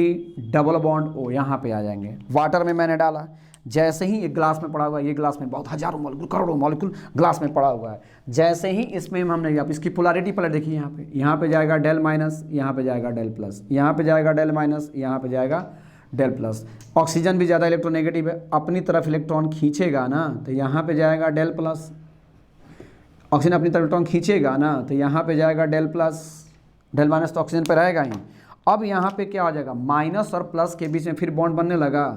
डबल बॉन्ड O, यहाँ पे आ जाएंगे। वाटर में मैंने डाला, जैसे ही एक ग्लास में पड़ा हुआ है, ये ग्लास में बहुत हजारों मॉलिक्यूल, करोड़ों मॉलिक्यूल ग्लास में पड़ा हुआ है। जैसे ही इसमें हमने, अब इसकी पोलैरिटी पलट देखिए, यहाँ पे जाएगा डेल माइनस, यहाँ पे जाएगा डेल प्लस, यहाँ पे जाएगा डेल माइनस, यहाँ पे जाएगा डेल प्लस। ऑक्सीजन भी ज़्यादा इलेक्ट्रोनेगेटिव है, अपनी तरफ इलेक्ट्रॉन खींचेगा ना, तो यहाँ पे जाएगा डेल प्लस। ऑक्सीजन अपनी तरफ इलेक्ट्रॉन खींचेगा ना, तो यहाँ पे जाएगा डेल प्लस। डेल माइनस तो ऑक्सीजन पे रहेगा ही। अब यहाँ पे क्या आ जाएगा? माइनस और प्लस के बीच में फिर बॉन्ड बनने लगा।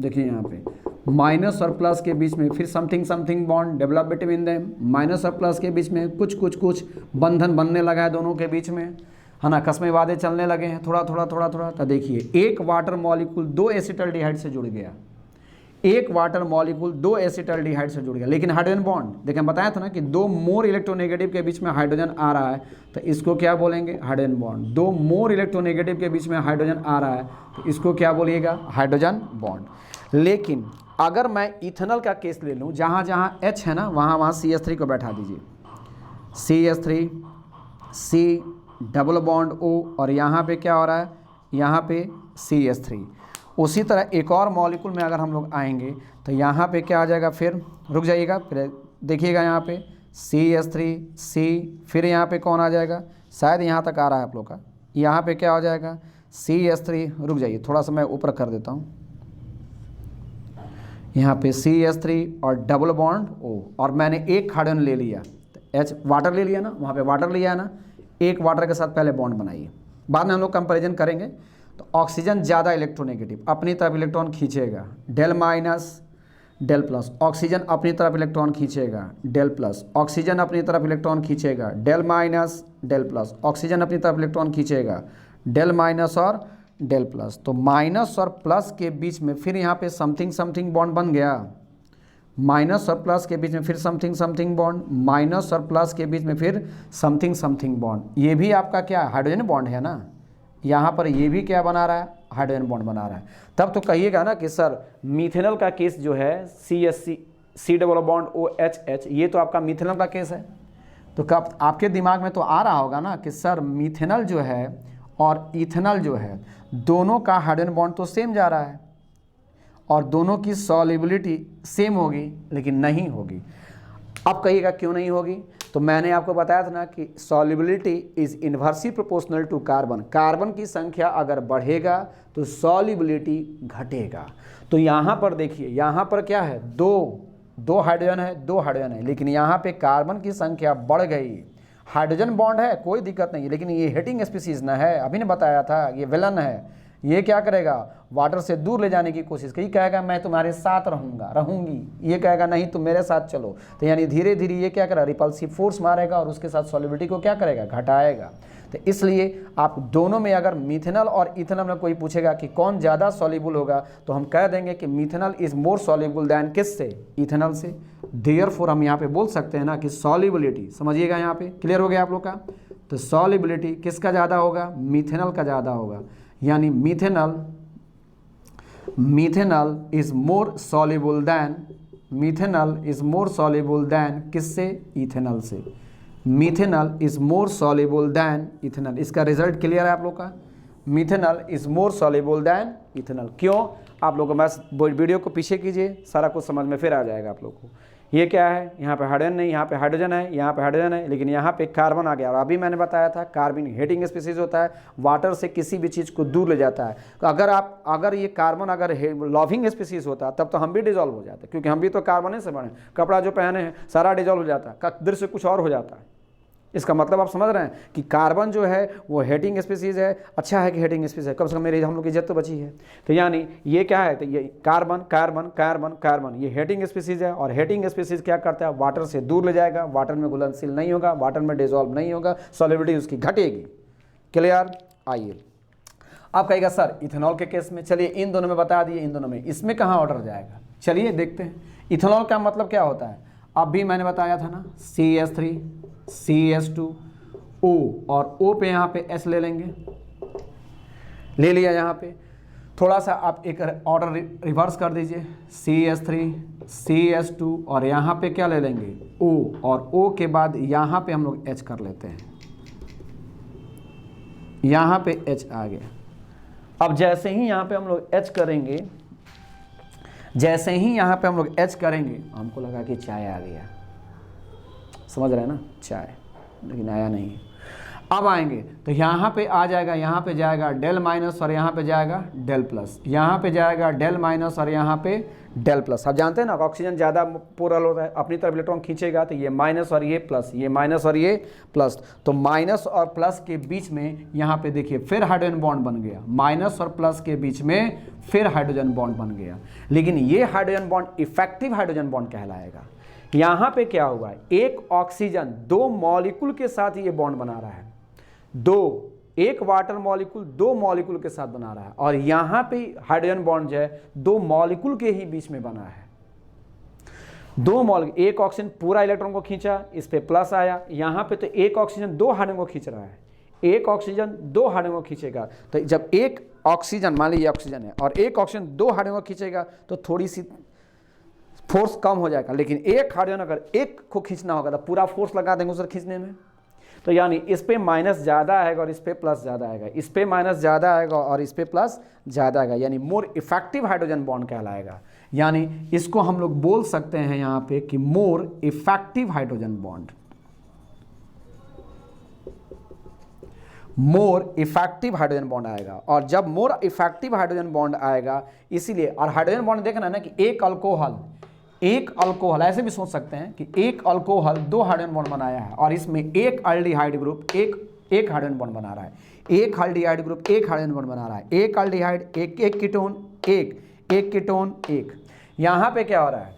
देखिए यहाँ पे माइनस और प्लस के बीच में फिर something something bond develop between them. Minus और प्लस के बीच में कुछ बंधन बनने लगा है दोनों के बीच में, है ना। कस्में वादे चलने लगे हैं थोड़ा थोड़ा। तो देखिए, एक वाटर मॉलिक्यूल 2 एसिटल्डिहाइड से जुड़ गया, एक वाटर मॉलिक्यूल 2 एसिटल्डिहाइड से जुड़ गया, लेकिन हाइड्रोजन बॉन्ड, देखिए बताया था ना कि 2 मोर इलेक्ट्रोनेगेटिव के बीच में हाइड्रोजन आ रहा है, तो इसको क्या बोलेंगे? Hydrogen bond. 2 मोर इलेक्ट्रोनेगेटिव के बीच में हाइड्रोजन आ रहा है, तो इसको क्या बोलिएगा? Hydrogen bond. लेकिन अगर मैं इथेनॉल का केस ले लूँ, जहाँ जहाँ H है ना, वहाँ CH3 को बैठा दीजिए, CH3, C double bond O, और यहाँ पे क्या हो रहा है? यहाँ पे CH3। उसी तरह एक और मॉलिक्यूल में अगर हम लोग आएंगे, तो यहाँ पे क्या आ जाएगा? फिर रुक जाइएगा, फिर देखिएगा यहाँ पे CH3, C, फिर यहाँ पे कौन आ जाएगा? शायद यहाँ तक आ रहा है आप लोग का, यहाँ पे क्या हो जाएगा? CH3, रुक जाइए थोड़ा सा मैं ऊपर कर देता हूँ, यहाँ पे CH3 और डबल बॉन्ड O, और मैंने एक हाइड्रोजन ले लिया, H वाटर ले लिया ना, वहाँ पे वाटर लिया है ना, एक वाटर के साथ पहले बॉन्ड बनाइए, बाद में हम लोग कंपैरिजन करेंगे। तो ऑक्सीजन ज़्यादा इलेक्ट्रोनेगेटिव, अपनी तरफ इलेक्ट्रॉन खींचेगा, del minus del plus. Oxygen अपनी तरफ इलेक्ट्रॉन खींचेगा, डेल प्लस। ऑक्सीजन अपनी तरफ इलेक्ट्रॉन खींचेगा, del minus del plus. Oxygen अपनी तरफ इलेक्ट्रॉन खींचेगा, डेल माइनस और डेल प्लस। तो माइनस और प्लस के बीच में फिर यहाँ पे समथिंग समथिंग बॉन्ड बन गया, माइनस और प्लस के बीच में फिर समथिंग समथिंग बॉन्ड, माइनस और प्लस के बीच में फिर समथिंग समथिंग बॉन्ड। ये भी आपका क्या हाइड्रोजन बॉन्ड है ना, यहाँ पर ये भी क्या बना रहा है? हाइड्रोजन बॉन्ड बना रहा है। तब तो कहिएगा ना कि सर मीथेनॉल का केस जो है CH3, C double bond OH, ये तो आपका मीथेनॉल का केस है। तो कब आपके दिमाग में तो आ रहा होगा ना कि सर मीथेनॉल जो है और इथेनॉल जो है, दोनों का हाइड्रोजन बॉन्ड तो सेम जा रहा है और दोनों की सॉल्युबिलिटी सेम होगी, लेकिन नहीं होगी। अब कहिएगा क्यों नहीं होगी? तो मैंने आपको बताया था ना कि solubility is inversely proportional to carbon. Carbon की संख्या अगर बढ़ेगा तो सॉल्युबिलिटी घटेगा। तो यहाँ पर देखिए, यहाँ पर क्या है? दो हाइड्रोजन है, 2 हाइड्रोजन है, लेकिन यहाँ पे कार्बन की संख्या बढ़ गई। हाइड्रोजन बॉन्ड है, कोई दिक्कत नहीं है, लेकिन ये हेटिंग स्पीसीज ना है, अभी ने बताया था, ये विलन है। ये क्या करेगा? वाटर से दूर ले जाने की कोशिश करेगी, कहेगा मैं तुम्हारे साथ रहूंगी, ये कहेगा नहीं तुम मेरे साथ चलो। तो यानी धीरे धीरे ये क्या करेगा? रिपल्सिव फोर्स मारेगा और उसके साथ सॉल्युबिलिटी को क्या करेगा? घटाएगा। तो इसलिए आप दोनों में अगर मीथेनॉल और इथेनॉल में कोई पूछेगा कि कौन ज़्यादा सॉल्युबल होगा, तो हम कह देंगे कि methanol is more soluble than किससे? इथेनॉल से। देयरफॉर हम यहाँ पे बोल सकते हैं ना कि सॉल्युबिलिटी, समझिएगा यहाँ पे क्लियर हो गया आप लोग का। तो सॉल्युबिलिटी किसका ज़्यादा होगा? मीथेनॉल का ज़्यादा होगा। यानी methanol is more soluble than methanol is more soluble than किससे, इथेनॉल से। Methanol is more soluble than ethanol. इसका रिजल्ट क्लियर है आप लोग का, methanol is more soluble than ethanol. क्यों, आप लोगों को बस वीडियो को पीछे कीजिए, सारा कुछ समझ में फिर आ जाएगा आप लोग को। ये क्या है, यहाँ पे हाइड्रोजन नहीं, यहाँ पे हाइड्रोजन है, यहाँ पे हाइड्रोजन है, लेकिन यहाँ पे कार्बन आ गया। और अभी मैंने बताया था कार्बन हीटिंग स्पीसीज होता है, वाटर से किसी भी चीज़ को दूर ले जाता है। तो अगर ये कार्बन अगर लविंग स्पीसीज होता तब तो हम भी डिजॉल्व हो जाते, क्योंकि हम भी तो कार्बन से बने। कपड़ा जो पहने हैं सारा डिजॉल्व हो जाता है, दृश्य कुछ और हो जाता है। इसका मतलब आप समझ रहे हैं कि कार्बन जो है वो हेटिंग स्पीसीज है। अच्छा है कि हेटिंग स्पीसीज है, कम से कम मेरी हम लोग की इज्जत तो बची है। तो यानी ये क्या है, तो ये कार्बन कार्बन कार्बन कार्बन ये हेटिंग स्पीसीज है। और हेटिंग स्पीसीज क्या करता है, वाटर से दूर ले जाएगा, वाटर में घुलनशील नहीं होगा, वाटर में डिजॉल्व नहीं होगा, सॉल्युबिलिटी उसकी घटेगी। क्लियर। आइए आप कहेगा सर इथेनॉल के केस में, चलिए इन दोनों में बता दिए, इन दोनों में, इसमें कहाँ ऑर्डर जाएगा, चलिए देखते हैं। इथेनॉल का मतलब क्या होता है, अब भी मैंने बताया था ना, CH3 CH2 O, और O पे यहाँ पे S ले लेंगे, ले लिया। यहाँ पे थोड़ा सा आप एक ऑर्डर रिवर्स कर दीजिए, CH3 CH2 और यहाँ पे क्या ले लेंगे, O, और O के बाद यहाँ पे हम लोग H कर लेते हैं, यहाँ पे H आ गया। अब जैसे ही यहाँ पे हम लोग H करेंगे, जैसे ही यहाँ पे हम लोग H करेंगे, हमको लगा कि चाय आ गया, समझ रहे हैं ना, चाय, लेकिन आया नहीं। अब आएंगे तो यहाँ पे आ जाएगा, यहाँ पे जाएगा डेल माइनस और यहाँ पे जाएगा डेल प्लस, यहाँ पे जाएगा डेल माइनस और यहाँ पे डेल प्लस। आप जानते हैं ना ऑक्सीजन ज़्यादा पोलर होता है, अपनी तरफ इलेक्ट्रॉन खींचेगा तो ये माइनस और ये प्लस, ये माइनस और ये प्लस। तो माइनस और प्लस के बीच में यहाँ पे देखिए फिर हाइड्रोजन बॉन्ड बन गया, माइनस और प्लस के बीच में फिर हाइड्रोजन बॉन्ड बन गया। लेकिन ये hydrogen bond effective hydrogen bond कहलाएगा। यहाँ पे क्या हुआ है, एक ऑक्सीजन दो मॉलिक्यूल के साथ ये बॉन्ड बना रहा है, एक वाटर मॉलिक्यूल दो मॉलिक्यूल के साथ बना रहा है, और यहाँ पे हाइड्रोजन बॉन्ड जो है दो मॉलिक्यूल के ही बीच में बना है। दो मॉलिक्यूल, एक ऑक्सीजन पूरा इलेक्ट्रॉन को खींचा, इस पे प्लस आया, यहाँ पे तो एक ऑक्सीजन दो हाइड्रोजन को खींच रहा है, एक ऑक्सीजन दो हाइड्रोजन को खींचेगा। तो जब एक ऑक्सीजन, मान लीजिए ऑक्सीजन है और एक ऑक्सीजन दो हाइड्रोजन को खींचेगा तो थोड़ी सी फोर्स कम हो जाएगा, लेकिन एक हाइड्रोजन अगर एक को खींचना होगा तो पूरा फोर्स लगा देंगे उसे खींचने में। तो यानी इस पे माइनस ज़्यादा आएगा और इस पे प्लस ज़्यादा आएगा, इस पे माइनस ज़्यादा आएगा और इस पे प्लस ज़्यादा आएगा, यानी मोर इफेक्टिव हाइड्रोजन बॉन्ड कहलाएगा। यानी इसको हम लोग बोल सकते हैं यहाँ पे कि more effective hydrogen bond, more effective hydrogen bond आएगा। और जब मोर इफेक्टिव हाइड्रोजन बॉन्ड आएगा, इसीलिए, और हाइड्रोजन बॉन्ड देखना है ना कि एक अल्कोहल ऐसे भी सोच सकते हैं कि एक अल्कोहल दो हाइड्रोजन बॉन्ड बनाया है और इसमें एक अल्डिहाइड ग्रुप एक हाइड्रोजन बॉन्ड बना रहा है, एक अल्डिहाइड ग्रुप एक हाइड्रोजन बॉन्ड बना रहा है, एक अल्डिहाइड एक कीटोन एक कीटोन एक। यहाँ पे क्या हो रहा है,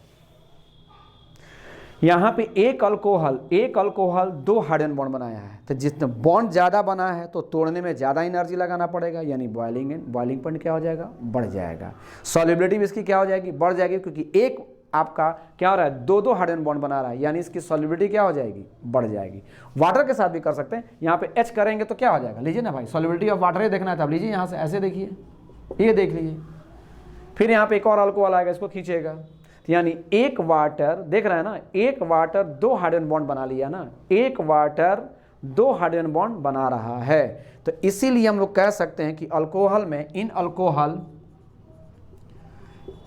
यहाँ पे एक अल्कोहल दो हाइड्रोजन बॉन्ड बनाया है। तो जितना बॉन्ड ज़्यादा बना है तो तोड़ने में ज़्यादा एनर्जी लगाना पड़ेगा, यानी बॉइलिंग पॉइंट क्या हो जाएगा, बढ़ जाएगा। सॉल्युबिलिटी भी इसकी क्या हो जाएगी, बढ़ जाएगी, क्योंकि एक आपका क्या हो रहा है, दो हाइड्रोजन बॉन्ड बना रहा है, यानी इसकी सॉल्युबिलिटी क्या हो जाएगी, बढ़ जाएगी। वाटर के साथ भी कर सकते हैं, यहाँ पे H करेंगे तो क्या हो जाएगा, लीजिए ना भाई, सॉल्युबिलिटी ऑफ वाटर ही देखना है तब लीजिए यहाँ से, ऐसे देखिए, ये देख लीजिए। फिर यहाँ पे एक और अल्कोहल आएगा, इसको खींचेगा, तो यानी एक वाटर, देख रहे हैं ना, एक वाटर दो हाइड्रोजन बॉन्ड बना लिया ना, एक वाटर दो हाइड्रोजन बॉन्ड बना रहा है। तो इसीलिए हम लोग कह सकते हैं कि अल्कोहल में in alcohol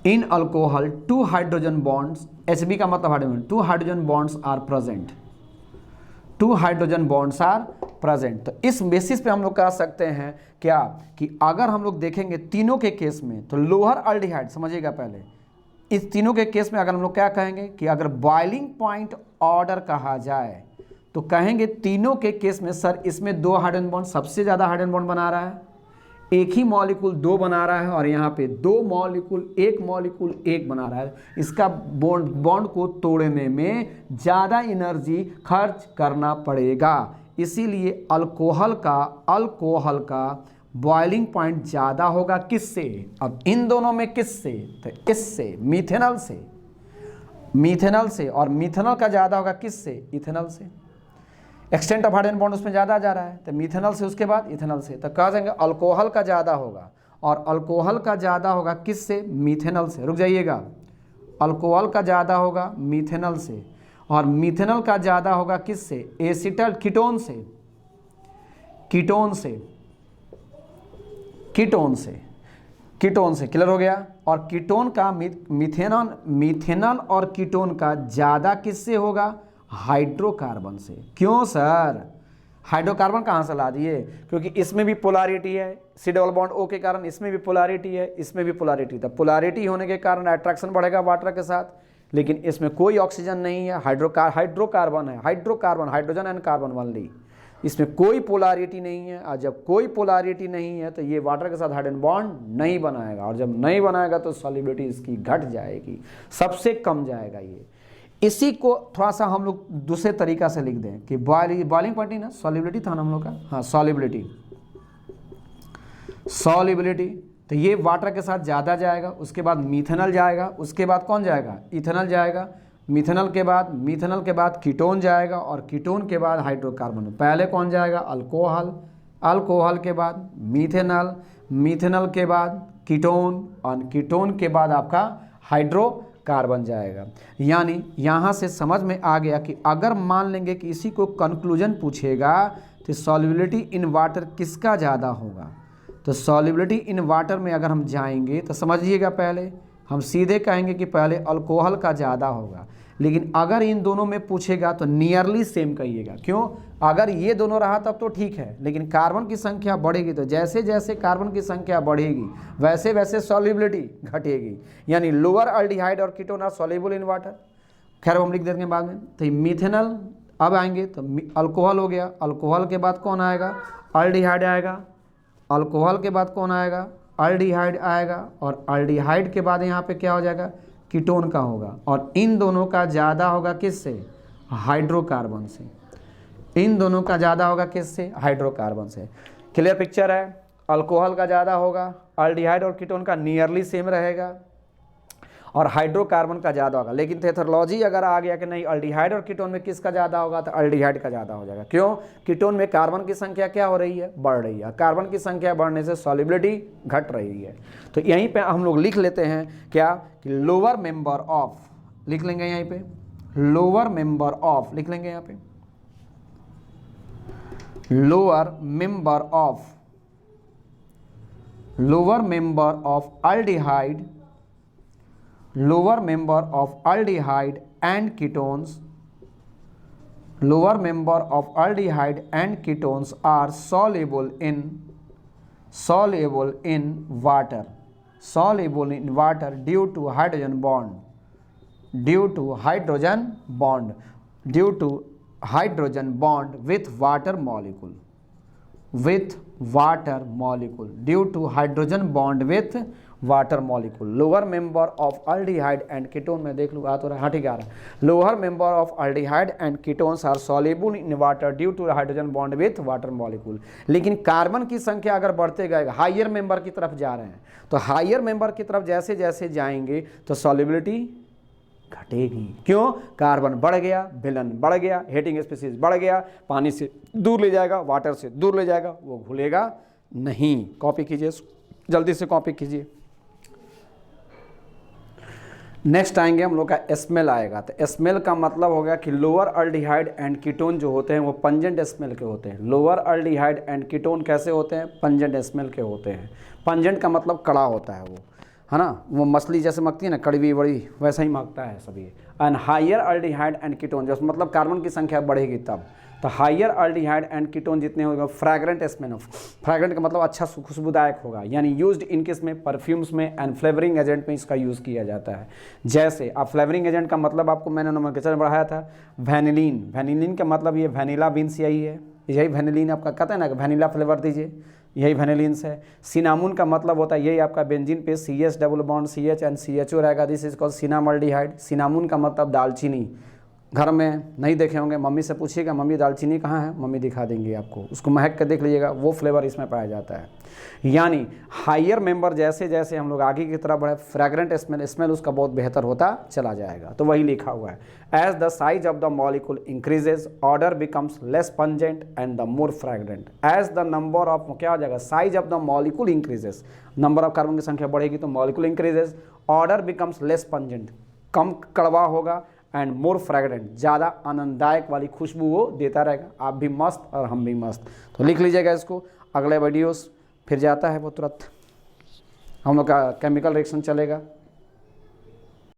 two hydrogen bonds, Hb का मतलब hydrogen, two hydrogen bonds are present, two hydrogen bonds are present. तो इस बेसिस पे हम लोग कह सकते हैं क्या कि अगर हम लोग देखेंगे तीनों के केस में, तो लोअर अल्डिहाइड, समझिएगा पहले, इस तीनों के केस में अगर हम लोग क्या कहेंगे कि अगर बॉइलिंग पॉइंट ऑर्डर कहा जाए तो कहेंगे तीनों के केस में सर इसमें दो हाइड्रोजन बॉन्ड, सबसे ज़्यादा हाइड्रोजन बॉन्ड बना रहा है, एक ही मॉलिक्यूल दो बना रहा है, और यहाँ पे दो मॉलिक्यूल एक बना रहा है। इसका बॉन्ड को तोड़ने में ज़्यादा एनर्जी खर्च करना पड़ेगा, इसीलिए अल्कोहल का बॉइलिंग पॉइंट ज़्यादा होगा। किससे, अब इन दोनों में किससे, तो इससे, मिथेनॉल से, और मिथेनॉल का ज़्यादा होगा किससे, इथेनॉल से। एक्सटेंट ऑफ हाइड्रोजन बॉन्ड उसमें ज़्यादा जा रहा है, तो मिथेनॉल से, उसके बाद इथेनॉल से। तो कह देंगे अल्कोहल का ज़्यादा होगा, और अल्कोहल का ज़्यादा होगा किससे, मिथेनॉल से। रुक जाइएगा, अल्कोहल का ज़्यादा होगा मीथेनॉल से, और मीथेनॉल का ज़्यादा होगा किससे, एसिटल कीटोन से, कीटोन से, कीटोन से, कीटोन से। क्लियर हो गया। और कीटोन का मीथेनॉल और कीटोन का ज़्यादा किससे होगा, हाइड्रोकार्बन से। क्यों सर, हाइड्रोकार्बन कहाँ से ला दिए, क्योंकि इसमें भी पोलैरिटी है, सी डबल बॉन्ड ओ के कारण इसमें भी पोलैरिटी है, इसमें भी पोलैरिटी था। पोलैरिटी होने के कारण अट्रैक्शन बढ़ेगा वाटर के साथ, लेकिन इसमें कोई ऑक्सीजन नहीं है, हाइड्रोकार्बन है, hydrocarbon, hydrogen and carbon only, इसमें कोई पोलैरिटी नहीं है। और जब कोई पोलैरिटी नहीं है तो ये वाटर के साथ हाइड्रोजन बॉन्ड नहीं बनाएगा, और जब नहीं बनाएगा तो सॉल्युबिलिटी इसकी घट जाएगी, सबसे कम जाएगा ये। इसी को थोड़ा सा हम लोग दूसरे तरीका से लिख दें कि बॉइलिंग पॉइंट ना, सॉल्युबिलिटी था ना हम लोग का, हाँ सॉल्युबिलिटी, सॉल्युबिलिटी। तो ये वाटर के साथ ज़्यादा जाएगा, उसके बाद मीथेनॉल जाएगा, उसके बाद कौन जाएगा, इथेनॉल जाएगा, मीथेनॉल के बाद कीटोन जाएगा, और कीटोन के बाद हाइड्रोकार्बन। पहले कौन जाएगा, अल्कोहल, अल्कोहल के बाद मीथेनॉल, मीथेनॉल के बाद कीटोन, और कीटोन के बाद आपका हाइड्रोकार्बन जाएगा। यानी यहाँ से समझ में आ गया कि अगर मान लेंगे कि इसी को कंक्लूजन पूछेगा तो सॉल्युबिलिटी इन वाटर किसका ज़्यादा होगा, तो सॉल्युबिलिटी इन वाटर में अगर हम जाएंगे तो समझिएगा, पहले हम सीधे कहेंगे कि पहले अल्कोहल का ज़्यादा होगा। लेकिन अगर इन दोनों में पूछेगा तो नियरली सेम कहिएगा। क्यों, अगर ये दोनों रहा तब तो ठीक है, लेकिन कार्बन की संख्या बढ़ेगी तो जैसे जैसे कार्बन की संख्या बढ़ेगी वैसे वैसे सॉल्युबिलिटी घटेगी। यानी लोअर अल्डिहाइड और ketone are soluble in water. खैर हम लिख देंगे बाद में। तो मीथेनॉल अब आएंगे तो अल्कोहल हो गया, अल्कोहल के बाद कौन आएगा, अल्डिहाइड आएगा, अल्कोहल के बाद कौन आएगा, अल्डिहाइड आएगा, और अल्डिहाइड के बाद यहाँ पे क्या हो जाएगा, कीटोन का होगा। और इन दोनों का ज़्यादा होगा किससे, हाइड्रोकार्बन से। इन दोनों का ज़्यादा होगा किससे, हाइड्रोकार्बन से। क्लियर पिक्चर है। अल्कोहल का ज़्यादा होगा, अल्डिहाइड और कीटोन का नियरली सेम रहेगा, और हाइड्रोकार्बन का ज़्यादा होगा। लेकिन टेथोलॉजी अगर आ गया कि नहीं अल्डिहाइड और कीटोन में किसका ज़्यादा होगा, तो अल्डिहाइड का ज़्यादा हो जाएगा। क्यों, कीटोन में कार्बन की संख्या क्या हो रही है, बढ़ रही है, कार्बन की संख्या बढ़ने से सॉल्युबिलिटी घट रही है। तो यहीं पे हम लोग लिख लेते हैं क्या, कि लोअर मेंबर ऑफ, लिख लेंगे यहीं पे लोअर मेंबर ऑफ, लिख लेंगे यहाँ पे lower member of aldehyde, lower member of aldehyde and ketones, lower member of aldehyde and ketones are soluble in water, soluble in water due to hydrogen bond, due to hydrogen bond with water molecule, due to hydrogen bond with water molecule. Lower member of aldehyde and ketone में देख लूँ आ तो रहा, हाँ ठीक आ रहा है। Lower member of aldehyde and ketones are soluble in water due to hydrogen bond with water molecule. लेकिन कार्बन की संख्या अगर बढ़ते गए, हाइयर मेंबर की तरफ जा रहे हैं, तो हाइयर मेंबर की तरफ जैसे जैसे जाएंगे तो सॉल्युबिलिटी घटेगी। क्यों, कार्बन बढ़ गया, विलन बढ़ गया, हेटिंग स्पीसीज बढ़ गया, पानी से दूर ले जाएगा, वाटर से दूर ले जाएगा, वो घुलेगा नहीं। कॉपी कीजिए, जल्दी से कॉपी कीजिए। नेक्स्ट आएंगे हम लोग का स्मेल आएगा। तो स्मेल का मतलब हो गया कि लोअर अल्डिहाइड एंड कीटोन जो होते हैं वो पंजेंट स्मेल के होते हैं। लोअर अल्डिहाइड एंड कीटोन कैसे होते हैं, पंजेंट स्मेल के होते हैं। पंजेंट का मतलब कड़ा होता है वो, है ना, वो मछली जैसे मगती है ना कड़वी बड़ी, वैसा ही मगता है सभी। And higher aldehyde and ketone, जो मतलब कार्बन की संख्या बढ़ेगी तब, तो हाइयर अल्डिहाइड एंड कीटोन जितने होगा फ्रैग्रेंट स्मेल, फ्रैग्रेंट का मतलब अच्छा खुशबूदायक होगा। यानी यूज्ड इन किस में, परफ्यूम्स में एंड फ्लेवरिंग एजेंट में इसका यूज़ किया जाता है। जैसे आप फ्लेवरिंग एजेंट का मतलब आपको मैंने नोमेनक्लेचर बढ़ाया था, वैनिलीन, वैनिलीन का मतलब ये वैनिला बीन्स यही है, यही वैनिलीन आपका कहता है ना कि वैनिला फ्लेवर दीजिए, यही वैनिलीन्स है। सिनामुन का मतलब होता है यही आपका बेंजीन पे CH double bond CH and CHO रहेगा, दिस इज कॉल्ड सिनामल्डिहाइड। सिनामुन का मतलब दालचीनी, घर में नहीं देखे होंगे, मम्मी से पूछिएगा मम्मी दालचीनी कहाँ है, मम्मी दिखा देंगी आपको, उसको महक कर देख लीजिएगा, वो फ्लेवर इसमें पाया जाता है। यानी हाइयर मेंबर जैसे जैसे हम लोग आगे की तरफ बढ़े, फ्रैग्रेंट स्मेल उसका बहुत बेहतर होता चला जाएगा। तो वही लिखा हुआ है, as the size of the molecule increases odour becomes less pungent and the more fragrant. As the number of, क्या हो जाएगा, size of the molecule increases, number of carbon की संख्या बढ़ेगी तो molecule increases, odour becomes less pungent, कम कड़वा होगा एंड मोर फ्रेगरेंट, ज़्यादा आनंददायक वाली खुशबू वो देता रहेगा। आप भी मस्त और हम भी मस्त। तो लिख लीजिएगा इसको। अगले वीडियोस फिर जाता है वो तुरंत, हम लोग का केमिकल रिएक्शन चलेगा।